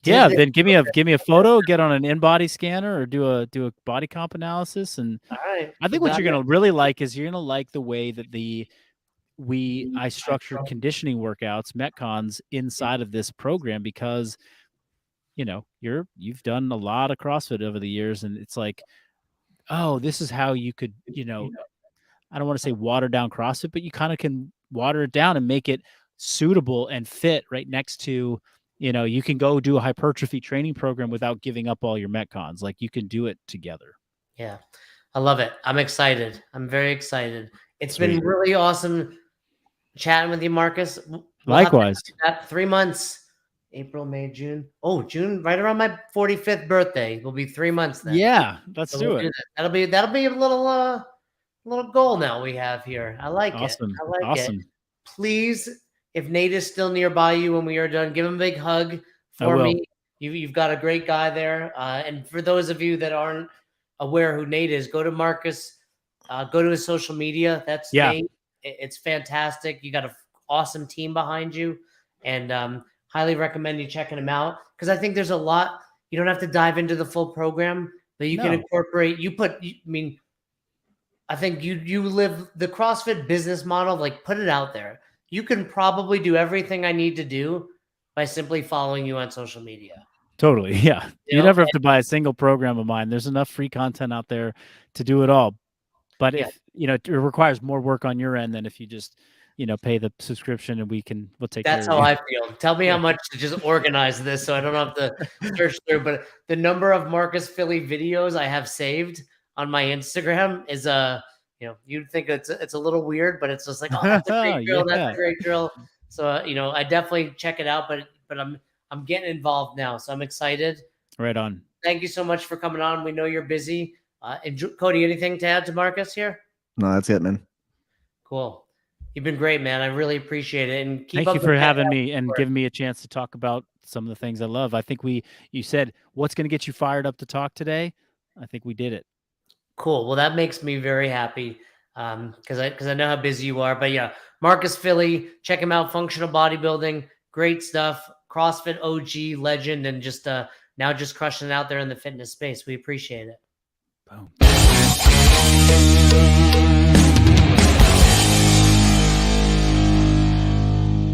Yeah, then give me a photo, get on an in-body scanner, or do a body comp analysis. And all right, I think what you're gonna really like is you're gonna like the way that I structured conditioning workouts, Metcons, inside of this program, because you've done a lot of CrossFit over the years, and it's like, oh, this is how you could, I don't want to say water down CrossFit, but you kind of can water it down and make it suitable and fit right next to, you can go do a hypertrophy training program without giving up all your Metcons. Like you can do it together. Yeah. I love it. I'm excited. I'm very excited. It's been really awesome chatting with you, Marcus. Likewise. 3 months. April, May, June. Oh, June, right around my 45th birthday. Will be 3 months then. Yeah, let's So do we'll it. do that. That'll be a little goal now we have here. I like it. Awesome. I like it. Awesome. Please, if Nate is still nearby you when we are done, give him a big hug I for will. me. You've got a great guy there. And for those of you that aren't aware who Nate is, go to Marcus, go to his social media. That's Nate. It's fantastic. You got an awesome team behind you, and highly recommend you checking him out, because I think there's a lot. You don't have to dive into the full program, but you can incorporate. I think you live the CrossFit business model. Like, put it out there. You can probably do everything I need to do by simply following you on social media. Totally. Yeah. You never have to buy a single program of mine. There's enough free content out there to do it all. But if, it requires more work on your end than if you just, pay the subscription and we'll take care of you. That's how I feel. Tell me how much to just organize this so I don't have to search through. But the number of Marcus Philly videos I have saved on my Instagram is you'd think it's a little weird, but it's just like, oh, that's a great drill. That's a great drill. So I definitely check it out, but I'm getting involved now, so I'm excited. Right on. Thank you so much for coming on. We know you're busy. Cody, anything to add to Marcus here? No, that's it, man. Cool. You've been great, man. I really appreciate it. And thank you for having me and giving me a chance to talk about some of the things I love. I think you said, what's going to get you fired up to talk today? I think we did it. Cool. Well, that makes me very happy, because I know how busy you are. But yeah, Marcus Philly, check him out. Functional Bodybuilding, great stuff. CrossFit OG legend, and just now just crushing it out there in the fitness space. We appreciate it. Boom.